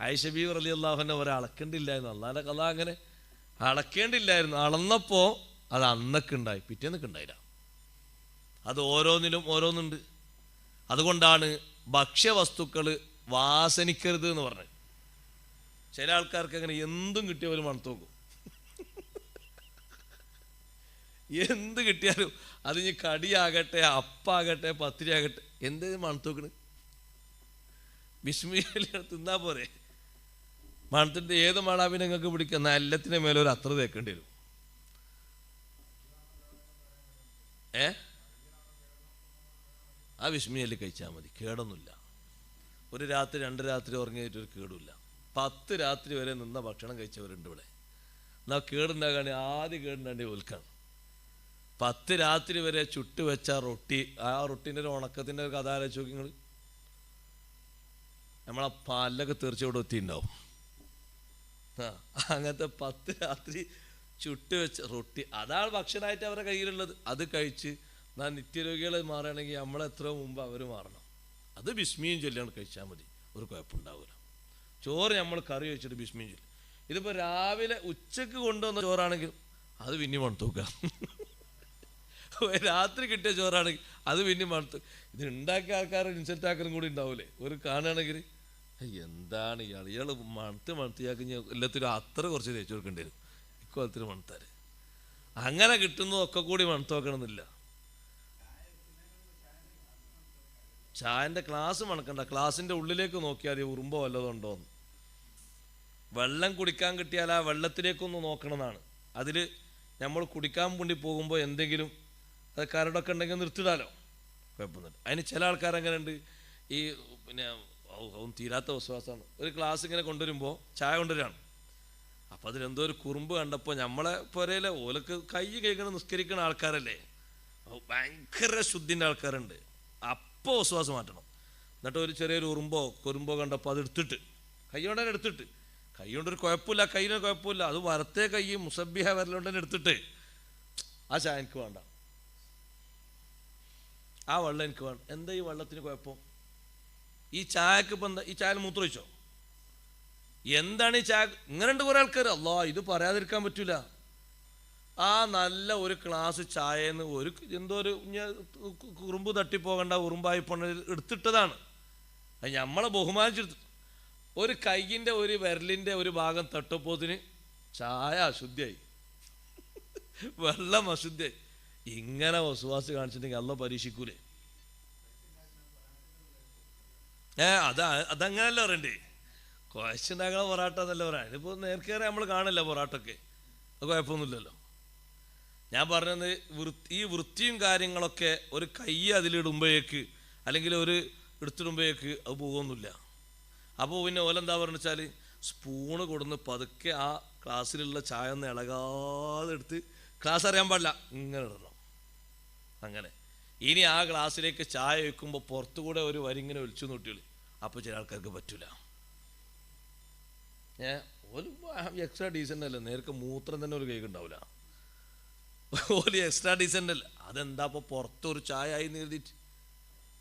Speaker 1: ആയിഷ ബീവി റളിയല്ലാഹു അൻഹ വരെ അളക്കേണ്ടില്ലായിരുന്നു. അള്ളാന്റെ കഥ അങ്ങനെ അളക്കേണ്ടില്ലായിരുന്നു. അളന്നപ്പോൾ അത് അന്നൊക്കെ ഉണ്ടായി, പിറ്റേന്നൊക്കെ ഉണ്ടായില്ല. അത് ഓരോന്നിലും ഓരോന്നുണ്ട്. അതുകൊണ്ടാണ് ഭക്ഷ്യവസ്തുക്കൾ വാസനിക്കരുത് എന്ന് പറഞ്ഞത്. ചില ആൾക്കാർക്ക് അങ്ങനെ എന്തും കിട്ടിയ പോലും മണത്ത് നോക്കും. എന്ത് കിട്ടിയാലും അത് ഇനി കടിയാകട്ടെ, അപ്പാകട്ടെ, പത്തിരി ആകട്ടെ, എന്ത് മണത്ത് നോക്കണ്? ബിസ്മില്ല തിന്നാ പോരെ. മണത്തിൻ്റെ ഏത് മണാവിനെ നിങ്ങൾക്ക് പിടിക്കുന്ന എല്ലാത്തിൻ്റെ മേലെ ഒരു അത്ര തേക്കേണ്ടി വരും. ആ ബിസ്മിയിൽ കഴിച്ചാൽ മതി, കേടൊന്നുമില്ല. ഒരു രാത്രി 2 രാത്രി ഉറങ്ങിയിട്ടൊരു കേടുമില്ല. 10 രാത്രി വരെ നിന്ന ഭക്ഷണം കഴിച്ചവരുണ്ട് ഇവിടെ. എന്നാൽ കേടുണ്ടാകാണ്, ആദ്യം കേടുണ്ടാണ്ടി ഓൽക്കാണ്. 10 രാത്രി വരെ ചുട്ട് വെച്ച റൊട്ടി, ആ റൊട്ടീൻ്റെ ഒരു ഉണക്കത്തിൻ്റെ ഒരു കഥ ആലോചിച്ച് നോക്കി നിങ്ങൾ. നമ്മളെ പാലിലൊക്കെ തീർച്ചയായിട്ടും എത്തിയിട്ടുണ്ടാവും. അങ്ങനത്തെ 10 രാത്രി ചുട്ട് വെച്ച റൊട്ടി, അതാണ് ഭക്ഷണമായിട്ട് അവരുടെ കയ്യിലുള്ളത്. അത് കഴിച്ച് ഞാൻ നിത്യരോഗികളെ മാറുകയാണെങ്കിൽ നമ്മളെത്രയോ മുമ്പ് അവർ മാറണം. അത് ബിസ്മിയും ചൊല്ലിയാണ് കഴിച്ചാൽ മതി, ഒരു കുഴപ്പമുണ്ടാവില്ല. ചോറ് നമ്മൾ കറി വെച്ചിട്ട് ബിസ്മിയും ചൊല്ലി. ഇതിപ്പോൾ രാവിലെ ഉച്ചക്ക് കൊണ്ടുവന്ന ചോറാണെങ്കിൽ അത് പിന്നെയും മണത്ത് നോക്കുക. രാത്രി കിട്ടിയ ചോറാണെങ്കിൽ അത് പിന്നെയും മണത്ത്. ഇത് ഉണ്ടാക്കിയ ആൾക്കാർ ഇൻസൾട്ട് ആക്കലും കൂടി ഉണ്ടാവില്ലേ ഒരു കാണുകയാണെങ്കിൽ. എന്താണ് ഇയാൾ മണത്തിയാക്കി എല്ലാത്തിനും അത്ര കുറച്ച് തേച്ച് കൊടുക്കേണ്ടി വരും. ഇക്കൊല്ലത്തിന് മണത്താർ അങ്ങനെ കിട്ടുന്നതൊക്കെ കൂടി മണത്ത് നോക്കണമെന്നില്ല. ചായൻ്റെ ഗ്ലാസ് മണക്കണ്ട, ഗ്ലാസിൻ്റെ ഉള്ളിലേക്ക് നോക്കിയാൽ ഉറുമ്പോ വല്ലതുണ്ടോ എന്ന്. വെള്ളം കുടിക്കാൻ കിട്ടിയാൽ ആ വെള്ളത്തിലേക്കൊന്ന് നോക്കണമെന്നാണ്. അതിൽ നമ്മൾ കുടിക്കാൻ വേണ്ടി പോകുമ്പോൾ എന്തെങ്കിലും അത് കരടൊക്കെ ഉണ്ടെങ്കിൽ നിർത്തിടാലോ, കുഴപ്പമൊന്നുമില്ല. അതിന് ചില ആൾക്കാരങ്ങനെ ഉണ്ട്, ഈ പിന്നെ തീരാത്ത വിശ്വാസമാണ്. ഒരു ഗ്ലാസ് ഇങ്ങനെ കൊണ്ടുവരുമ്പോൾ ചായ കൊണ്ടുവരികയാണ്, അപ്പോൾ അതിലെന്തോ ഒരു കുറുമ്പ് കണ്ടപ്പോൾ നമ്മളെ പുരയിലെ ഓലക്ക് കൈ കഴിക്കണം നിസ്കരിക്കുന്ന ആൾക്കാരല്ലേ, ഭയങ്കര ശുദ്ധിൻ്റെ ആൾക്കാരുണ്ട്. അപ്പോൾ വിശ്വാസം മാറ്റണം. എന്നിട്ട് ഒരു ചെറിയൊരു ഉറുമ്പോ കുറുമ്പോ കണ്ടപ്പോൾ അത് എടുത്തിട്ട് കൈ കൊണ്ടുതന്നെ എടുത്തിട്ട്, കൈ കൊണ്ടൊരു കുഴപ്പമില്ല, കയ്യിന് കുഴപ്പമില്ല, അത് വരത്തെ കൈ മുസബിഹ വരലുണ്ടെന്നെ എടുത്തിട്ട് ആ ചായ എനിക്ക് വേണ്ട, ആ വെള്ളം എനിക്ക് വേണം. എന്താ ഈ വെള്ളത്തിന് കുഴപ്പം? ഈ ചായക്ക് ഇപ്പം എന്താ? ഈ ചായയിൽ മൂത്രമൊഴിച്ചോ? എന്താണ് ഈ ചായ? ഇങ്ങനെയുണ്ട് കുറേ ആൾക്കാർ. അല്ലാ, ഇത് പറയാതിരിക്കാൻ പറ്റൂല. ആ നല്ല ഒരു ഗ്ലാസ് ചായന്ന് ഒരു എന്തോ ഒരു ഉറുമ്പ് തട്ടിപ്പോകണ്ട ഉറുമ്പായി പോണ എടുത്തിട്ടതാണ്. അത് നമ്മളെ ബഹുമാനിച്ചെടുത്ത് ഒരു കൈയിൻ്റെ ഒരു വിരലിൻ്റെ ഒരു ഭാഗം തട്ടപ്പോത്തിന് ചായ അശുദ്ധിയായി. വെള്ളം അശുദ്ധ. ഇങ്ങനെ വസുവാസ് കാണിച്ചിട്ടുണ്ടെങ്കിൽ അള്ളാഹ് പരീക്ഷിക്കൂലേ? അതങ്ങനല്ല പറയണ്ടേ. കുഴച്ചുണ്ടാക്കണ പൊറാട്ട എന്നല്ല പറയാം. ഇതിപ്പോൾ നേർക്കേറെ നമ്മൾ കാണില്ല പൊറാട്ടൊക്കെ, അത് കുഴപ്പമൊന്നുമില്ലല്ലോ. ഞാൻ പറഞ്ഞത് ഈ വൃത്തിയും കാര്യങ്ങളൊക്കെ ഒരു കൈ അതിലിടുമ്പോഴേക്ക് അല്ലെങ്കിൽ ഒരു എടുത്തിടുമ്പോഴേക്ക് അത് പോകുന്നില്ല. അപ്പോൾ പിന്നെ ഓലെന്താ പറഞ്ഞു വെച്ചാൽ സ്പൂണ് കൊടുന്ന് പതുക്കെ ആ ക്ലാസ്സിലുള്ള ചായ ഒന്ന് ഇളകാതെ എടുത്ത്, ക്ലാസ് അറിയാൻ പാടില്ല, ഇങ്ങനെ ഇടണം. അങ്ങനെ ഇനി ആ ഗ്ലാസ്സിലേക്ക് ചായ വയ്ക്കുമ്പോൾ പുറത്തുകൂടെ ഒരു വരിങ്ങനെ ഒലിച്ചു നോട്ടിയുള്ളൂ. അപ്പോൾ ചില ആൾക്കാർക്ക് പറ്റൂല. ഒരു എക്സ്ട്രാ ഡീസൻ്റ് അല്ല, നേർക്ക് മൂത്രം തന്നെ ഒരു കേക്ക് ഉണ്ടാവില്ല. ഒരു എക്സ്ട്രാ ഡീസൻ്റ് അല്ല. അതെന്താ ഇപ്പോൾ പുറത്തൊരു ചായ ആയി എഴുതിയിട്ട്.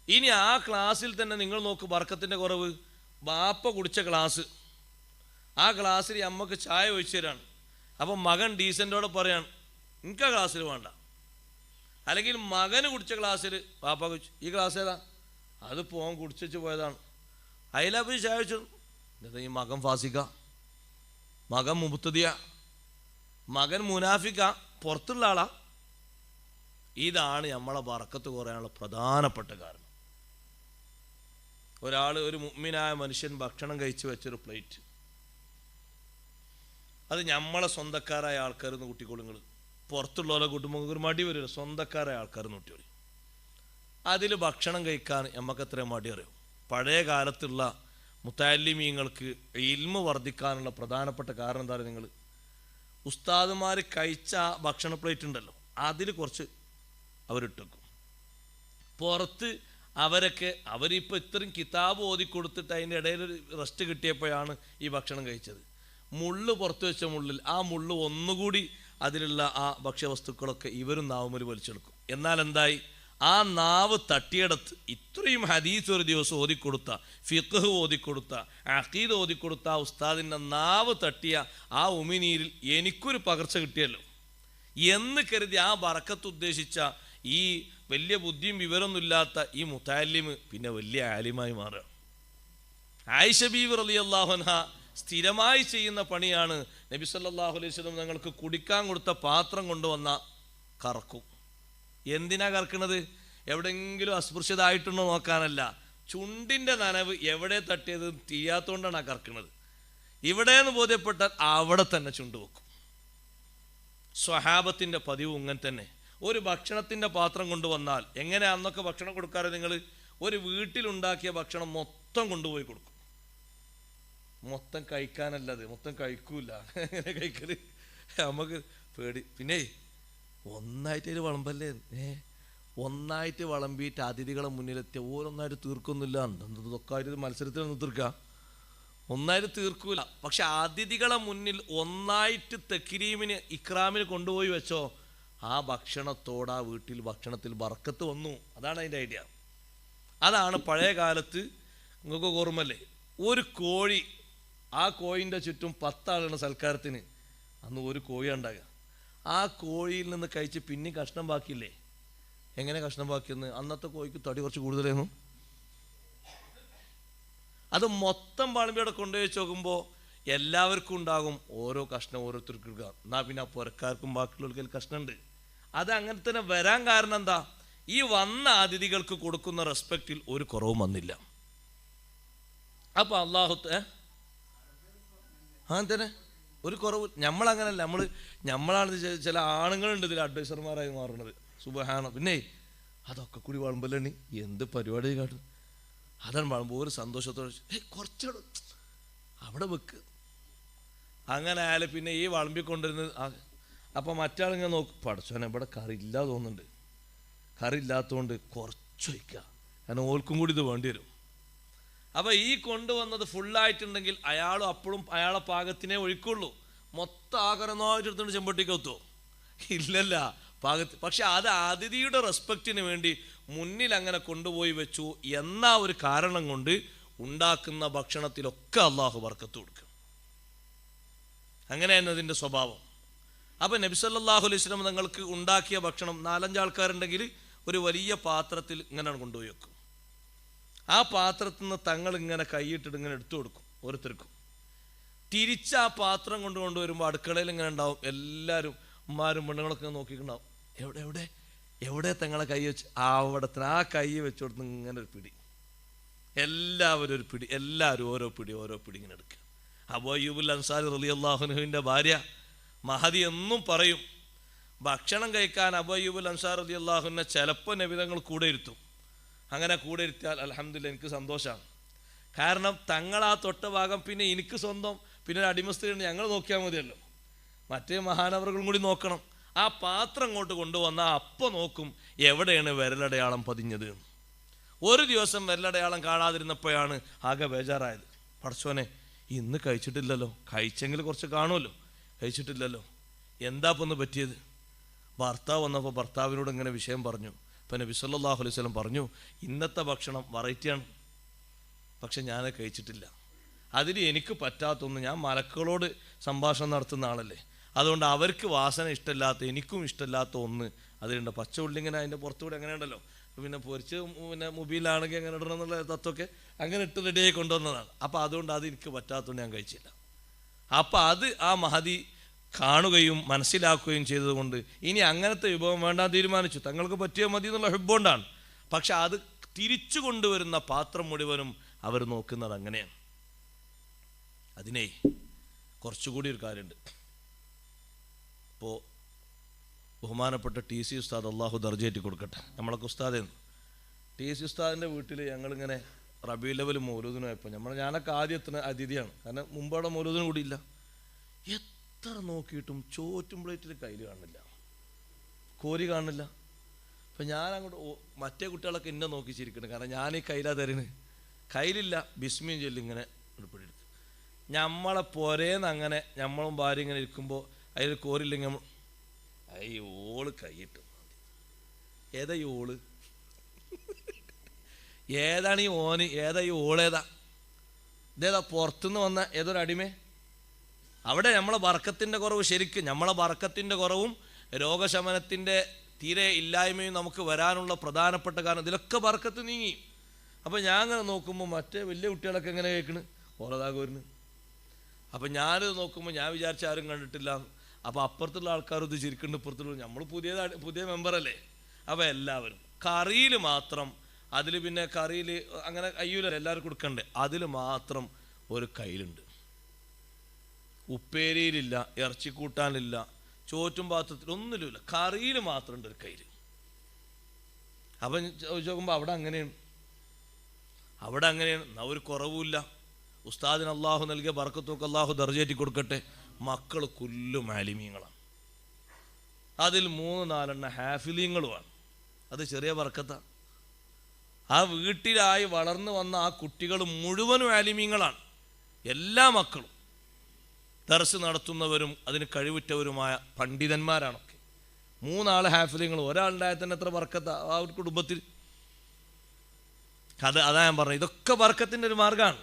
Speaker 1: ഇനി ആ ക്ലാസ്സിൽ തന്നെ നിങ്ങൾ നോക്ക്, ബർക്കത്തിൻ്റെ കുറവ്. ബാപ്പ കുടിച്ച ഗ്ലാസ്, ആ ഗ്ലാസ്സിൽ അമ്മക്ക് ചായ ഒഴിച്ചു തരാണ്. അപ്പം മകൻ ഡീസൻ്റോടെ പറയാണ് എനിക്ക് ആ ഗ്ലാസ്സിൽ വേണ്ട. അല്ലെങ്കിൽ മകന് കുടിച്ച ഗ്ലാസ്സിൽ പാപ്പ കുടിച്ചു, ഈ ഗ്ലാസ് ഏതാ? അത് പോകാൻ കുടിച്ചു പോയതാണ്. അതിലപ്പോൾ ചായ വെച്ചു. എന്താ ഈ മകൻ ഫാസിക്ക, മകൻ മുബത്തദിയ, മകൻ മുനാഫിക്ക, പുറത്തുള്ള ആളാ. ഇതാണ് നമ്മളെ ബർക്കത്ത് കുറയാനുള്ള പ്രധാനപ്പെട്ട കാരണം. ഒരാൾ, ഒരു മുഅ്മിനായ മനുഷ്യൻ ഭക്ഷണം കഴിച്ചു വെച്ചൊരു പ്ലേറ്റ്, അത് നമ്മളെ സ്വന്തക്കാരായ ആൾക്കാരെന്ന് കൂട്ടിക്കൊള്ളുങ്ങൾ. പുറത്തുള്ളവരെ കൂട്ടുമ്പോൾ ഒരു മടി വരില്ല. സ്വന്തക്കാരായ ആൾക്കാരെന്ന് കൂട്ടിയോളി. അതിൽ ഭക്ഷണം കഴിക്കാൻ നമുക്ക് എത്രയും മടി അറിയും. പഴയ കാലത്തുള്ള മുത്തഅല്ലിമീങ്ങൾക്ക് ഇൽമ് വർദ്ധിക്കാനുള്ള പ്രധാനപ്പെട്ട കാരണം എന്താ പറയുക? നിങ്ങൾ ഉസ്താദുമാർ കഴിച്ച ഭക്ഷണ പ്ലേറ്റ് ഉണ്ടല്ലോ, അതിൽ കുറച്ച് അവരിട്ടേക്കും. പുറത്ത് അവരിപ്പോൾ ഇത്രയും കിതാബ് ഓതിക്കൊടുത്തിട്ട് അതിൻ്റെ ഇടയിൽ ഒരു റെസ്റ്റ് കിട്ടിയപ്പോഴാണ് ഈ ഭക്ഷണം കഴിച്ചത്. മുള്ള് പുറത്ത് വെച്ച മുള്ളിൽ ആ മുള്ള് ഒന്നുകൂടി അതിലുള്ള ആ ഭക്ഷ്യവസ്തുക്കളൊക്കെ ഇവരും നാവുമ്മൽ വലിച്ചെടുക്കും. എന്നാൽ എന്തായി? ആ നാവ് തട്ടിയെടുത്ത് ഇത്രയും ഹദീസ് ഒരു ദിവസം ഓതിക്കൊടുത്ത, ഫിഖ്ഹ് ഓതിക്കൊടുത്ത, അഖീദ ഓതിക്കൊടുത്ത ആ ഉസ്താദിൻ്റെ നാവ് തട്ടിയ ആ ഉമിനീരിൽ എനിക്കൊരു പകർച്ച കിട്ടിയല്ലോ എന്ന് കരുതി ആ ബറക്കത്ത് ഉദ്ദേശിച്ച ഈ വലിയ ബുദ്ധിയും വിവരമൊന്നുമില്ലാത്ത ഈ മുതഅല്ലിമ് പിന്നെ വലിയ ആലിമായി മാറുക. ആയിഷ ബീവി റളിയല്ലാഹു അൻഹാ സ്ഥിരമായി ചെയ്യുന്ന പണിയാണ്, നബി സല്ലല്ലാഹു അലൈഹി വസല്ലം ഞങ്ങൾക്ക് കുടിക്കാൻ കൊടുത്ത പാത്രം കൊണ്ടുവന്ന കറക്കും. എന്തിനാ കറക്കണത്? എവിടെയെങ്കിലും അസ്പൃശ്യതായിട്ടുണ്ടോ നോക്കാനല്ല. ചുണ്ടിൻ്റെ നനവ് എവിടെ തട്ടിയത് തിരിയാത്തോണ്ടാണ് ആ കറക്കണത്. ഇവിടെയെന്ന് ബോധ്യപ്പെട്ടാൽ അവിടെ തന്നെ ചുണ്ട് വെക്കും. സ്വഹാബത്തിൻ്റെ പതിവ് ഇങ്ങനെ തന്നെ. ഒരു ഭക്ഷണത്തിൻ്റെ പാത്രം കൊണ്ടുവന്നാൽ എങ്ങനെ അന്നൊക്കെ ഭക്ഷണം കൊടുക്കാറ്? നിങ്ങൾ ഒരു വീട്ടിലുണ്ടാക്കിയ ഭക്ഷണം മൊത്തം കൊണ്ടുപോയി കൊടുക്കും. മൊത്തം കഴിക്കാനല്ലത്, മൊത്തം കഴിക്കൂല. എങ്ങനെ കഴിക്കല്? നമുക്ക് പേടി. പിന്നെ ഒന്നായിട്ട് വിളമ്പല്ലേ, ഒന്നായിട്ട് വിളമ്പിയിട്ട് അതിഥികളെ മുന്നിലെത്തിയ ഓരോന്നായിട്ട് തീർക്കൊന്നുമില്ല. ഇതൊക്കെ മത്സരത്തിലൊന്നും തീർക്കുക, ഒന്നായിട്ട് തീർക്കൂല. പക്ഷെ അതിഥികളെ മുന്നിൽ ഒന്നായിട്ട് തക്രീമിന് ഇക്രാമിന് കൊണ്ടുപോയി വെച്ചോ, ആ ഭക്ഷണത്തോട് ആ വീട്ടിൽ ഭക്ഷണത്തിൽ ബർക്കത്ത് വന്നു. അതാണ് അതിൻ്റെ ഐഡിയ. അതാണ് പഴയ കാലത്ത് നിങ്ങൾക്ക് ഓർമ്മല്ലേ, ഒരു കോഴി, ആ കോഴിൻ്റെ ചുറ്റും 10 ആളുകളുടെ സൽക്കാരത്തിന് അന്ന് ഒരു കോഴി ഉണ്ടാകുക. ആ കോഴിയിൽ നിന്ന് കഴിച്ച് പിന്നെ കഷ്ണം ബാക്കിയില്ലേ? എങ്ങനെ കഷ്ണം ബാക്കിയെന്ന്? അന്നത്തെ കോഴിക്ക് തടി കുറച്ച് കൂടുതലായിരുന്നു. അത് മൊത്തം വളമ്പിയുടെ കൊണ്ടുപോയി നോക്കുമ്പോൾ എല്ലാവർക്കും ഉണ്ടാകും ഓരോ കഷ്ണം, ഓരോരുത്തർക്കും എടുക്കുക. എന്നാൽ പിന്നെ ആ പുരക്കാർക്കും ബാക്കിയുള്ളവർക്കും കഷ്ണമുണ്ട്. അത് അങ്ങനെ തന്നെ വരാൻ കാരണം എന്താ? ഈ വന്ന അതിഥികൾക്ക് കൊടുക്കുന്ന റെസ്പെക്റ്റിൽ ഒരു കുറവും വന്നില്ല. അപ്പോൾ അള്ളാഹുത്തെ അങ്ങനെ തന്നെ ഒരു കുറവ്. നമ്മളങ്ങനല്ല, നമ്മളാണ് ചില ആണുങ്ങളുണ്ട് ഇതിൽ അഡ്വൈസർമാരായി മാറുന്നത്. സുബ്ഹാന. പിന്നെ അതൊക്കെ കൂടി വളമ്പല്ലേ എന്ത് പരിപാടി കാട്ടും. അതാണ് വളമ്പോ ഒരു സന്തോഷത്തോടെ കുറച്ചുകൂടെ അവിടെ വെക്ക്. അങ്ങനെ ആയാലും പിന്നെ ഈ വളമ്പിക്കൊണ്ടിരുന്നത്. അപ്പം മറ്റാളിങ്ങനെ നോക്കും, പഠിച്ചോനെ ഇവിടെ കറി ഇല്ല തോന്നുന്നുണ്ട്, കറി ഇല്ലാത്തതുകൊണ്ട് കുറച്ച് വയ്ക്കുക, കാരണം ഓൽക്കും കൂടി ഇത് വേണ്ടി വരും. അപ്പോൾ ഈ കൊണ്ടുവന്നത് ഫുള്ളായിട്ടുണ്ടെങ്കിൽ അയാളും അപ്പോഴും അയാളെ പാകത്തിനെ ഒഴിക്കുള്ളൂ. മൊത്തം ആകരമായിട്ട് എടുത്തുകൊണ്ട് ചെമ്പട്ടിക്ക് എത്തുമോ? ഇല്ലല്ല, പാകത്ത്. പക്ഷെ അത് അതിഥിയുടെ റെസ്പെക്റ്റിന് വേണ്ടി മുന്നിൽ അങ്ങനെ കൊണ്ടുപോയി വെച്ചു എന്ന ഒരു കാരണം കൊണ്ട് ഉണ്ടാക്കുന്ന ഭക്ഷണത്തിലൊക്കെ അള്ളാഹു ബർക്കത്ത് കൊടുക്കും. അങ്ങനെയാണ് അതിൻ്റെ സ്വഭാവം. അപ്പം നബി സല്ലല്ലാഹു അലൈഹി വസല്ലം തങ്ങൾക്ക് ഉണ്ടാക്കിയ ഭക്ഷണം 4-5 ആൾക്കാരുണ്ടെങ്കിൽ ഒരു വലിയ പാത്രത്തിൽ ഇങ്ങനെ കൊണ്ടുപോയി വെക്കും. ആ പാത്രത്തിൽ നിന്ന് തങ്ങൾ ഇങ്ങനെ കൈയിട്ടിട്ട് ഇങ്ങനെ എടുത്തു കൊടുക്കും ഓരോരുത്തർക്കും. തിരിച്ച് ആ പാത്രം കൊണ്ടുവരുമ്പോൾ അടുക്കളയിൽ ഇങ്ങനെ ഉണ്ടാവും എല്ലാവരും ഉമ്മാരും പെണ്ണുങ്ങളൊക്കെ നോക്കിയിട്ടുണ്ടാവും. എവിടെ എവിടെ എവിടെ തങ്ങളെ കൈ വെച്ച് അവിടത്തിന് ആ കൈ വെച്ച് കൊടുത്ത് ഇങ്ങനെ ഒരു പിടി, എല്ലാവരും ഒരു പിടി, എല്ലാവരും ഓരോ പിടി ഇങ്ങനെ എടുക്കുക. അബൂ അയ്യൂബുൽ അൻസാരി റളിയല്ലാഹു അൻഹുവിൻ്റെ ഭാര്യ മഹദി എന്നും പറയും, ഭക്ഷണം കഴിക്കാൻ അബൂ അയ്യൂബുൽ അൻസാരി റളിയല്ലാഹു അൻഹു ചിലപ്പോൾ നബി തങ്ങൾ കൂടെ ഇരുത്തും. അങ്ങനെ കൂടെ ഇരുത്തിയാൽ അൽഹംദുലില്ലാഹ് എനിക്ക് സന്തോഷമാണ്. കാരണം തങ്ങളാ തൊട്ട ഭാഗം പിന്നെ എനിക്ക് സ്വന്തം, പിന്നെ ഒരു അടിമസ്ത്രീ ഞങ്ങൾ നോക്കിയാൽ മതിയല്ലോ, മറ്റേ മഹാനവറുകളും കൂടി നോക്കണം. ആ പാത്രം അങ്ങോട്ട് കൊണ്ടുവന്നാൽ അപ്പം നോക്കും എവിടെയാണ് വിരലടയാളം പതിഞ്ഞത്. ഒരു ദിവസം വിരലടയാളം കാണാതിരുന്നപ്പോഴാണ് ആകെ ബേജാറായത്. പടച്ചോനെ ഇന്ന് കഴിച്ചിട്ടില്ലല്ലോ, കഴിച്ചെങ്കിൽ കുറച്ച് കാണുമല്ലോ, കഴിച്ചിട്ടില്ലല്ലോ, എന്താ ഇപ്പം ഒന്ന് പറ്റിയത്? ഭർത്താവ് വന്നപ്പോൾ ഭർത്താവിനോട് ഇങ്ങനെ വിഷയം പറഞ്ഞു. അപ്പം നബി സല്ലല്ലാഹു അലൈഹി വസല്ലം പറഞ്ഞു, ഇന്നത്തെ ഭക്ഷണം വെറൈറ്റിയാണ്, പക്ഷെ ഞാൻ കഴിച്ചിട്ടില്ല. അതിന് എനിക്ക് പറ്റാത്തൊന്ന്, ഞാൻ മലക്കുകളോട് സംഭാഷണം നടത്തുന്ന ആളല്ലേ, അതുകൊണ്ട് അവർക്ക് വാസന ഇഷ്ടമില്ലാത്ത എനിക്കും ഇഷ്ടമില്ലാത്ത ഒന്ന് അതിലുണ്ട്. പച്ച ഉള്ളി ഇങ്ങനെ അതിൻ്റെ പുറത്തുകൂടെ അങ്ങനെ ഉണ്ടല്ലോ, പിന്നെ പൊരിച്ച് പിന്നെ മൊബൈലാണെങ്കിൽ അങ്ങനെ ഇടണം എന്നുള്ള തത്വമൊക്കെ അങ്ങനെ ഇട്ട് റെഡിയായി കൊണ്ടുവന്നതാണ്. അപ്പോൾ അതുകൊണ്ട് അത് എനിക്ക് പറ്റാത്തതുകൊണ്ട് ഞാൻ കഴിച്ചില്ല. അപ്പോൾ അത് ആ മഹദി കാണുകയും മനസ്സിലാക്കുകയും ചെയ്തതുകൊണ്ട് ഇനി അങ്ങനത്തെ വിഭവം വേണ്ടാൻ തീരുമാനിച്ചു. തങ്ങൾക്ക് പറ്റിയ മതി എന്നുള്ള ഹെബ്ബോണ്ടാണ്. പക്ഷെ അത് തിരിച്ചു കൊണ്ടുവരുന്ന പാത്രം മുഴുവനും അവർ നോക്കുന്നത് അങ്ങനെയാണ്. അതിനെ കുറച്ചുകൂടി ഒരു കാര്യമുണ്ട്. ഇപ്പോൾ ബഹുമാനപ്പെട്ട TC ഉസ്താദ്, അള്ളാഹു ദർജയേറ്റി കൊടുക്കട്ടെ, നമ്മളൊക്കെ ഉസ്താദേന്ന്. TC ഉസ്താദിൻ്റെ വീട്ടിൽ ഞങ്ങളിങ്ങനെ റബീഉൽ അവ്വൽ മൗലൂദിന് പോയപ്പോൾ ഞാനൊക്കെ ആദ്യം എത്തുന്ന അതിഥിയാണ്, കാരണം മുമ്പവിടെ മൗലൂദിന് കൂടിയില്ല. എത്ര നോക്കിയിട്ടും ചോറ്റും പ്ലേറ്റിൽ കയ്യിൽ കാണില്ല, കോരി കാണില്ല. അപ്പം ഞാൻ അങ്ങോട്ട് മറ്റേ കുട്ടികളൊക്കെ എന്നെ നോക്കി ചിരിക്കണം, കാരണം ഞാൻ ഈ കയ്യിലാ തരുന്നത്, കയ്യിലില്ല. ബിസ്മിയും ചൊല്ലി ഇങ്ങനെ എടുത്ത് നമ്മളെ പോരേന്ന് അങ്ങനെ നമ്മളും ഭാര്യ ഇങ്ങനെ ഇരിക്കുമ്പോൾ അതിൽ കോരില്ലെങ്കിൽ ഓള് കൈയിട്ടു. ഏതാ ഈ ഓള്? ഏതാണ് ഈ ഓന്? ഏതാ ഈ ഓളേതാ? ഇതേതാ പുറത്തുനിന്ന് വന്ന ഏതൊരു അടിമേ? അവിടെ നമ്മളെ ബർക്കത്തിൻ്റെ കുറവ്, ശരിക്കും നമ്മളെ ബർക്കത്തിൻ്റെ കുറവും രോഗശമനത്തിൻ്റെ തീരെ ഇല്ലായ്മയും നമുക്ക് വരാനുള്ള പ്രധാനപ്പെട്ട കാരണം ഇതിലൊക്കെ ബർക്കത്ത് നീങ്ങി. അപ്പം ഞാൻ അങ്ങനെ നോക്കുമ്പോൾ മറ്റേ വലിയ കുട്ടികളൊക്കെ എങ്ങനെ കേൾക്കണ്, ഓരതാകോരുന്ന്. അപ്പം ഞാനിത് നോക്കുമ്പോൾ ഞാൻ വിചാരിച്ച ആരും കണ്ടിട്ടില്ല. അപ്പോൾ അപ്പുറത്തുള്ള ആൾക്കാരും ഇത് ചിരിക്കുന്നുണ്ട്, ഇപ്പുറത്തുള്ള നമ്മൾ പുതിയ മെമ്പറല്ലേ. അപ്പോൾ എല്ലാവരും കറിയിൽ മാത്രം, അതിൽ പിന്നെ കറിയിൽ അങ്ങനെ അയ്യൂലല്ലോ എല്ലാവർക്കും കൊടുക്കണ്ടേ, അതിൽ മാത്രം ഒരു കയ്യിലുണ്ട്. ഉപ്പേരിയിലില്ല, ഇറച്ചിക്കൂട്ടാനില്ല, ചോറ്റും പാത്രത്തിൽ ഒന്നിലുമില്ല, കറിയിൽ മാത്രമുണ്ട് ഒരു കയ്യിൽ. അപ്പം ചോദിച്ചു നോക്കുമ്പോൾ അവിടെ അങ്ങനെയാണ് ഒരു കുറവുമില്ല. ഉസ്താദിന് അള്ളാഹു നൽകിയ ബർക്കത്തൊക്കെ അള്ളാഹു ദർജയേറ്റി കൊടുക്കട്ടെ. മക്കൾ കുല്ലും ആലിമീങ്ങളാണ്, അതിൽ 3-4 ഹാഫിലീങ്ങളുമാണ്. അത് ചെറിയ ബർക്കത്താണ്. ആ വീട്ടിലായി വളർന്നു വന്ന ആ കുട്ടികൾ മുഴുവനും ആലിമീങ്ങളാണ്, എല്ലാ മക്കളും ദർസ് നടത്തുന്നവരും അതിന് കഴിവുറ്റവരുമായ പണ്ഡിതന്മാരാണൊക്കെ. 3 ഹാഫിലിങ്ങൾ, ഒരാളുണ്ടായാൽ തന്നെ എത്ര ബർക്കത്താ ആ ഒരു കുടുംബത്തിൽ. അതാ ഞാൻ പറഞ്ഞത്, ഇതൊക്കെ ബർക്കത്തിൻ്റെ ഒരു മാർഗ്ഗമാണ്.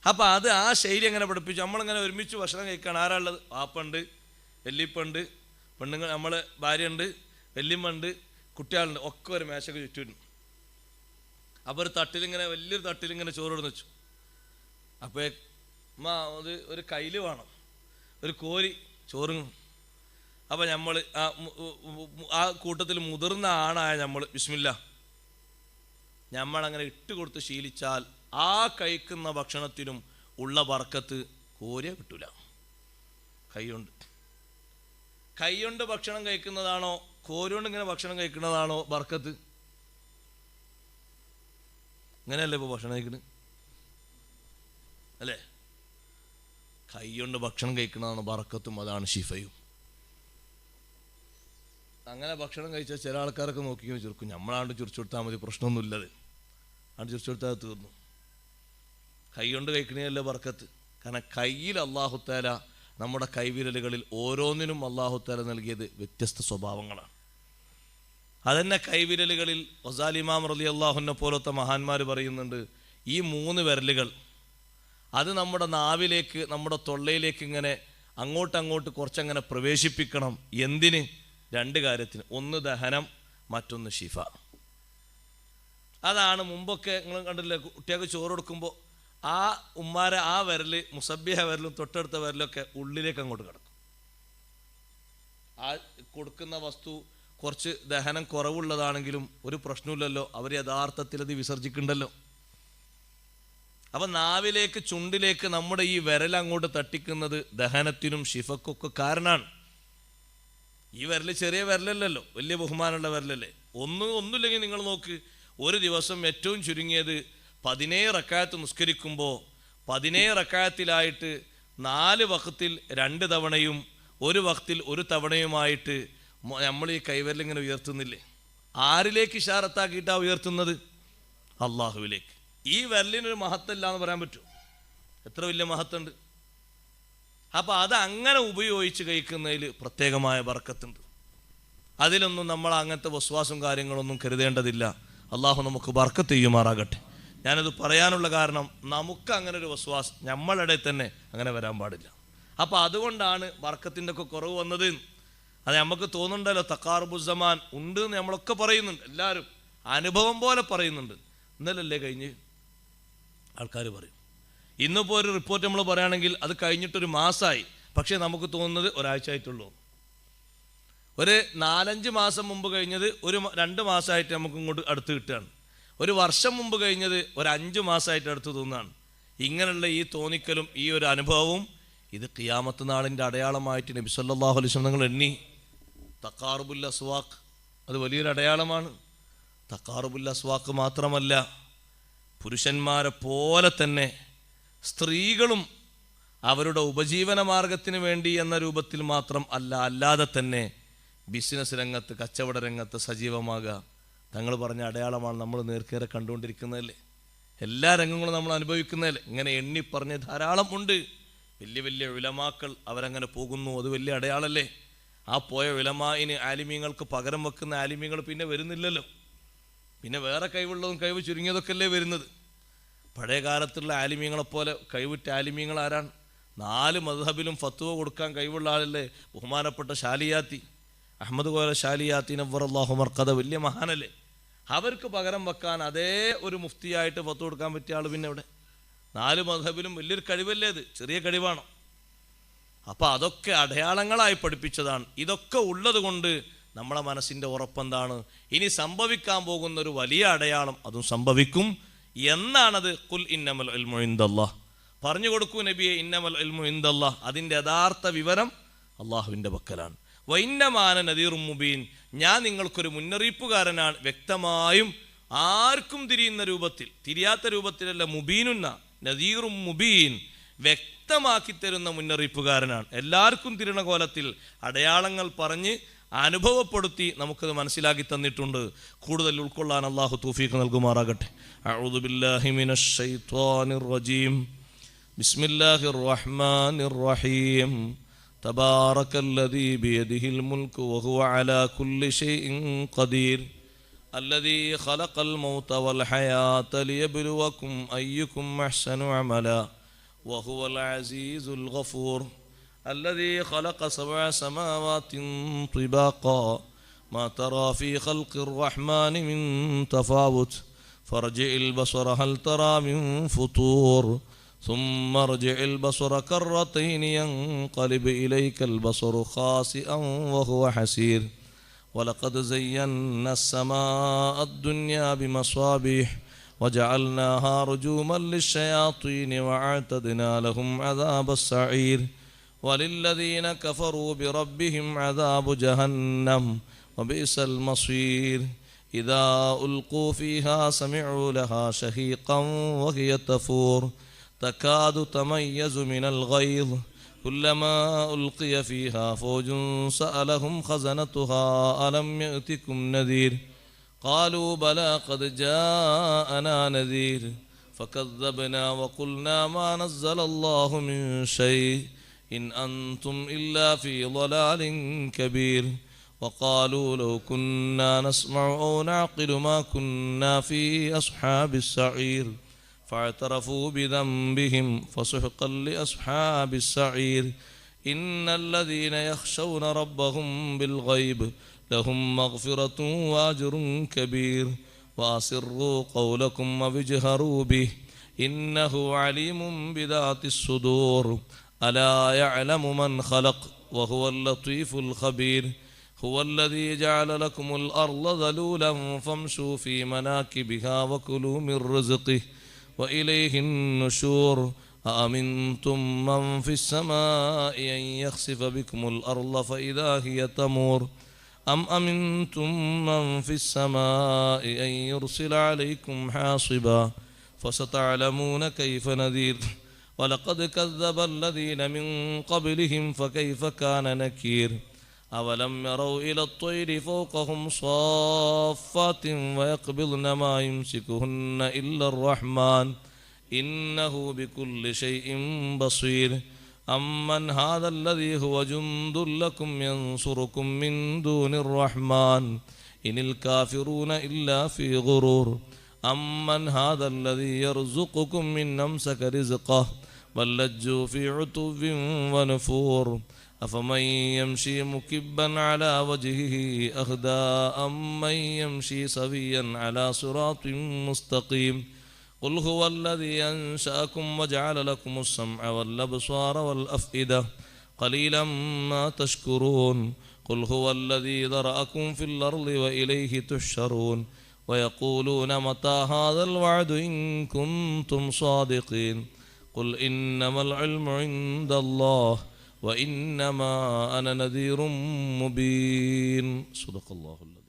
Speaker 1: അപ്പം അത് ആ ശൈലി എങ്ങനെ പഠിപ്പിച്ചു. നമ്മളിങ്ങനെ ഒരുമിച്ച് ഭക്ഷണം കഴിക്കുകയാണ്. ആരാളുള്ളത്? വാപ്പുണ്ട്, വല്യപ്പുണ്ട്, പെണ്ണുങ്ങൾ, നമ്മൾ ഭാര്യയുണ്ട്, വല്യമ്മണ്ട്, കുട്ടികളുണ്ട്, ഒക്കെ ഒരു മേശക്ക് ചുറ്റും. അപ്പോൾ ഒരു തട്ടിലിങ്ങനെ, വലിയൊരു തട്ടിലിങ്ങനെ ചോറിടുന്ന് വെച്ചു. അപ്പോൾ ഒരു കയ്യിൽ വേണം, ഒരു കോരി ചോറും. അപ്പം നമ്മൾ ആ കൂട്ടത്തിൽ മുതിർന്ന ആണായ നമ്മൾ ബിസ്മില്ലാ നമ്മളങ്ങനെ ഇട്ട് കൊടുത്ത് ശീലിച്ചാൽ ആ കഴിക്കുന്ന ഭക്ഷണത്തിനും ഉള്ള ബർക്കത്ത് കോരിയ കിട്ടൂല. കൈകൊണ്ട് ഭക്ഷണം കഴിക്കുന്നതാണോ കോരിയോണ്ട് ഇങ്ങനെ ഭക്ഷണം കഴിക്കുന്നതാണോ ബർക്കത്ത്? ഇങ്ങനെയല്ലേ ഇപ്പോൾ ഭക്ഷണം കഴിക്കുന്നത് അല്ലേ? കൈകൊണ്ട് ഭക്ഷണം കഴിക്കുന്നതാണ് ബർക്കത്തും, അതാണ് ഷിഫയും. അങ്ങനെ ഭക്ഷണം കഴിച്ചാൽ ചില ആൾക്കാരൊക്കെ നോക്കി ചുരുക്കും, നമ്മളാണ്ട് ചുരിച്ചു കൊടുത്താൽ മതി, പ്രശ്നമൊന്നുമില്ലത്, ആണ്ട് ചുരിച്ചു കൊടുത്താൽ തീർന്നു. കൈ കൊണ്ട് കഴിക്കണേയല്ലേ ബർക്കത്ത്. കാരണം കയ്യിൽ അല്ലാഹുത്തആല നമ്മുടെ കൈവിരലുകളിൽ ഓരോന്നിനും അല്ലാഹുത്തആല നൽകിയത് വ്യത്യസ്ത സ്വഭാവങ്ങളാണ്. അതന്നെ കൈവിരലുകളിൽ ഗസാലി ഇമാം റളിയല്ലാഹു അൻഹു പോലത്തെ മഹാന്മാർ പറയുന്നുണ്ട്, ഈ 3 വിരലുകൾ അത് നമ്മുടെ നാവിലേക്ക്, നമ്മുടെ തൊള്ളയിലേക്ക് ഇങ്ങനെ അങ്ങോട്ടങ്ങോട്ട് കുറച്ചങ്ങനെ പ്രവേശിപ്പിക്കണം. എന്തിന്? 2 കാര്യത്തിന്. ഒന്ന് ദഹനം, മറ്റൊന്ന് ഷിഫ. അതാണ് മുമ്പൊക്കെ നിങ്ങൾ കണ്ടില്ലേ, കുട്ടികൾക്ക് ചോറ് കൊടുക്കുമ്പോൾ ആ ഉമ്മാരെ ആ വിരൽ, മുസബ്ബിഹ വിരലും തൊട്ടടുത്ത വിരലൊക്കെ ഉള്ളിലേക്ക് അങ്ങോട്ട് കിടക്കും. ആ കൊടുക്കുന്ന വസ്തു കുറച്ച് ദഹനം കുറവുള്ളതാണെങ്കിലും ഒരു പ്രശ്നമില്ലല്ലോ, അവർ യഥാർത്ഥത്തിൽ അത് വിസർജിക്കുന്നുണ്ടല്ലോ. അപ്പം നാവിലേക്ക് ചുണ്ടിലേക്ക് നമ്മുടെ ഈ വിരൽ അങ്ങോട്ട് തട്ടിക്കുന്നത് ദഹനത്തിനും ശിഫക്കൊക്കെ കാരണമാണ്. ഈ വിരൽ ചെറിയ വിരലല്ലല്ലോ, വലിയ ബഹുമാനമുള്ള വിരലല്ലേ. ഒന്നുമില്ലെങ്കിൽ നിങ്ങൾ നോക്ക്, ഒരു ദിവസം ഏറ്റവും ചുരുങ്ങിയത് 17 റക്അത്ത് നിസ്കരിക്കുമ്പോൾ 17 റക്അത്തിലായിട്ട് 4 വഖത്തിൽ 2 തവണയും 1 വഖത്തിൽ 1 തവണയുമായിട്ട് നമ്മൾ ഈ കൈവിരലിങ്ങനെ ഉയർത്തുന്നില്ലേ? ആരിലേക്ക് ഇഷാറത്താക്കിയിട്ടാണ് ഉയർത്തുന്നത്? അള്ളാഹുവിലേക്ക്. ഈ വിരലിനൊരു മഹത്വമില്ല എന്ന് പറയാൻ പറ്റുമോ? എത്ര വലിയ മഹത്വമുണ്ട്. അപ്പം അത് അങ്ങനെ ഉപയോഗിച്ച് കഴിക്കുന്നതിൽ പ്രത്യേകമായ ബർക്കത്തുണ്ട്. അതിലൊന്നും നമ്മൾ അങ്ങനത്തെ വസ്വാസും കാര്യങ്ങളൊന്നും കരുതേണ്ടതില്ല. അള്ളാഹു നമുക്ക് ബർക്കത്ത് ചെയ്യുമാറാകട്ടെ. ഞാനത് പറയാനുള്ള കാരണം, നമുക്ക് അങ്ങനെ ഒരു വസ്വാസ് നമ്മളുടെ തന്നെ അങ്ങനെ വരാൻ പാടില്ല. അപ്പം അതുകൊണ്ടാണ് ബർക്കത്തിൻ്റെ ഒക്കെ കുറവ് വന്നത്. അത് നമുക്ക് തോന്നുന്നുണ്ടല്ലോ, തഖാറുബുസ്സമാൻ ഉണ്ട് എന്ന് നമ്മളൊക്കെ പറയുന്നുണ്ട്, എല്ലാവരും അനുഭവം പോലെ പറയുന്നുണ്ട്. ഇന്നലല്ലേ കഴിഞ്ഞ് ആൾക്കാർ പറയും. ഇന്നിപ്പോൾ ഒരു റിപ്പോർട്ട് നമ്മൾ പറയുകയാണെങ്കിൽ അത് കഴിഞ്ഞിട്ടൊരു മാസമായി, പക്ഷേ നമുക്ക് തോന്നുന്നത് ഒരാഴ്ച ആയിട്ടുള്ളൂ. ഒരു 4-5 മാസം മുമ്പ് കഴിഞ്ഞത് 2 മാസമായിട്ട് നമുക്ക് ഇങ്ങോട്ട് അടുത്ത് കിട്ടുകയാണ്. ഒരു വർഷം മുമ്പ് കഴിഞ്ഞത് ഒരു 5 മാസമായിട്ട് അടുത്ത് തോന്നുകയാണ്. ഇങ്ങനെയുള്ള ഈ തോന്നിക്കലും ഈ ഒരു അനുഭവവും ഇത് ഖിയാമത്ത് നാളിൻ്റെ അടയാളമായിട്ട് നബി സല്ലല്ലാഹു അലൈഹി വസല്ലം നിങ്ങൾ എണ്ണി. തഖാറുബുൽ അസ്വാഖ് അത് വലിയൊരു അടയാളമാണ്. തഖാറുബുൽ അസ്വാഖ് മാത്രമല്ല, പുരുഷന്മാരെ പോലെ തന്നെ സ്ത്രീകളും അവരുടെ ഉപജീവന മാർഗത്തിന് വേണ്ടി എന്ന രൂപത്തിൽ മാത്രം അല്ലാതെ തന്നെ ബിസിനസ് രംഗത്ത്, കച്ചവട രംഗത്ത് സജീവമാകുക തങ്ങൾ പറഞ്ഞ അടയാളമാണ്. നമ്മൾ നേർക്കേറെ കണ്ടുകൊണ്ടിരിക്കുന്നതല്ലേ, എല്ലാ രംഗങ്ങളും നമ്മൾ അനുഭവിക്കുന്നതല്ലേ. ഇങ്ങനെ എണ്ണി പറഞ്ഞ് ധാരാളം ഉണ്ട്. വലിയ വലിയ ഉലമാക്കൾ അവരങ്ങനെ പോകുന്നു, അത് വലിയ അടയാളല്ലേ. ആ പോയ ഉലമായിന് ആലിമീങ്ങൾക്ക് പകരം വെക്കുന്ന ആലിമീങ്ങൾ പിന്നെ വരുന്നില്ലല്ലോ. പിന്നെ വേറെ കഴിവുള്ളതും കഴിവ് ചുരുങ്ങിയതൊക്കെ അല്ലേ വരുന്നത്. പഴയ കാലത്തുള്ള ആലിമീങ്ങളെപ്പോലെ കഴിവുറ്റ ആലിമീങ്ങൾ ആരാണ്? 4 മദ്ഹബിലും ഫത്വ കൊടുക്കാൻ കഴിവുള്ള ആളല്ലേ ബഹുമാനപ്പെട്ട ഷാലിയാത്തി, അഹമ്മദ് കോയ ഷാലിയാത്തി നവ്വറല്ലാഹു മർഖദ, വലിയ മഹാനല്ലേ. അവർക്ക് പകരം വെക്കാൻ അതേ ഒരു മുഫ്തിയായിട്ട് ഫത്വ കൊടുക്കാൻ പറ്റിയ ആൾ പിന്നെ ഇവിടെ? 4 മദ്ഹബിലും വലിയൊരു കഴിവല്ലേ അത്, ചെറിയ കഴിവാണോ? അപ്പം അതൊക്കെ അടയാളങ്ങളായി പഠിപ്പിച്ചതാണ്. ഇതൊക്കെ ഉള്ളത് കൊണ്ട് നമ്മളെ മനസ്സിൻ്റെ ഉറപ്പെന്താണ്? ഇനി സംഭവിക്കാൻ പോകുന്ന ഒരു വലിയ അടയാളം അതും സംഭവിക്കും എന്നാണത്. ഖുൽ ഇന്നമൽ ഇൽമു ഇൻദല്ലാഹ്, പറഞ്ഞു കൊടുക്കൂ നബിയെ, ഇന്നമൽ ഇൽമു ഇൻദല്ലാഹ്, അതിൻ്റെ യഥാർത്ഥ വിവരം അള്ളാഹുവിൻ്റെ പക്കലാണ്. വഇന്നമാന നദീറും മുബീൻ, ഞാൻ നിങ്ങൾക്കൊരു മുന്നറിയിപ്പുകാരനാണ്, വ്യക്തമായും ആർക്കും തിരിയുന്ന രൂപത്തിൽ, തിരിയാത്ത രൂപത്തിലല്ല, മുബീനുന്ന നദീറും മുബീൻ, വ്യക്തമാക്കി തരുന്ന മുന്നറിയിപ്പുകാരനാണ്. എല്ലാവർക്കും തിരുണ കോലത്തിൽ അടയാളങ്ങൾ പറഞ്ഞ് അനുഭവപ്പെടുത്തി നമുക്കത് മനസ്സിലാക്കി തന്നിട്ടുണ്ട്. കൂടുതൽ ഉൾക്കൊള്ളാൻ അള്ളാഹു തൗഫീഖ് നൽകുമാറാകട്ടെ. അഊദു ബില്ലാഹി മിനശ് ശൈത്വാനിർ റജീം. ബിസ്മില്ലാഹിർ റഹ്മാനിർ റഹീം. തബാറകല്ലദീ ബിയദിഹിൽ മുൽക്കു വഹുവ അലാ കുല്ലി ഷൈഇൻ ഖദീർ. الذي خلق الموت والحياة ليبلوكم أيكم أحسن عملا وهو العزيز الغفور. الذي خلق 7 سماوات طباقا ما ترى في خلق الرحمن من تفاوت فارجع البصر هل ترى من فطور ثم ارجع البصر كرتين ينقلب إليك البصر خاسئا وهو حسير. ولقد زينا السماء الدنيا بمصابيح وجعلناها رجوما للشياطين وأعتدنا لهم عذاب السعير. وللذين كفروا بربهم عذاب جهنم وبئس المصير. إذا ألقوا فيها سمعوا لها شهيقا وهي تفور تكاد تميز من الغيظ كلما ألقي فيها فوج سألهم خزنتها ألم يأتكم نذير قالوا بلى قد جاءنا نذير فكذبنا وقلنا ما نزل الله من شيء إن أنتم إلا في ضلال كبير. وقالوا لو كنا نسمع أو نعقل ما كنا في أصحاب السعير فاعترفوا بذنبهم فسحقا لأصحاب السعير. إن الذين يخشون ربهم بالغيب لهم مغفرة وأجر كبير. وأسروا قولكم واجهروا به إنه عليم بذات الصدور. ألا يعلم من خلق وهو اللطيف الخبير هو الذي جعل لكم الأرض ذلولا فامشوا في مناكبها وكلوا من رزقه وإليه النشور أأمنتم من في السماء أن يخسف بكم الأرض فإذا هي تمور أم أمنتم من في السماء أن يرسل عليكم حاصبا فستعلمون كيف نذير ولقد كذب الذين من قبلهم فكيف كان نكير أولم يروا إلى الطير فوقهم صافات ويقبضن ما يمسكهن إلا الرحمن إنه بكل شيء بصير أمن هذا الذي هو جند لكم ينصركم من دون الرحمن إن الكافرون إلا في غرور أمن هذا الذي يرزقكم من أمسك رزقه بل لجوا في عتو ونفور أفمن يمشي مكبا على وجهه أهدى أمن يمشي سويا على صراط مستقيم قل هو الذي أنشأكم وجعل لكم السمع والأبصار والأفئدة قليلا ما تشكرون قل هو الذي ذرأكم في الأرض وإليه تحشرون ويقولون متى هذا الوعد إن كنتم صادقين قل إنما العلم عند الله وإنما أنا نذير مبين صدق الله العظيم.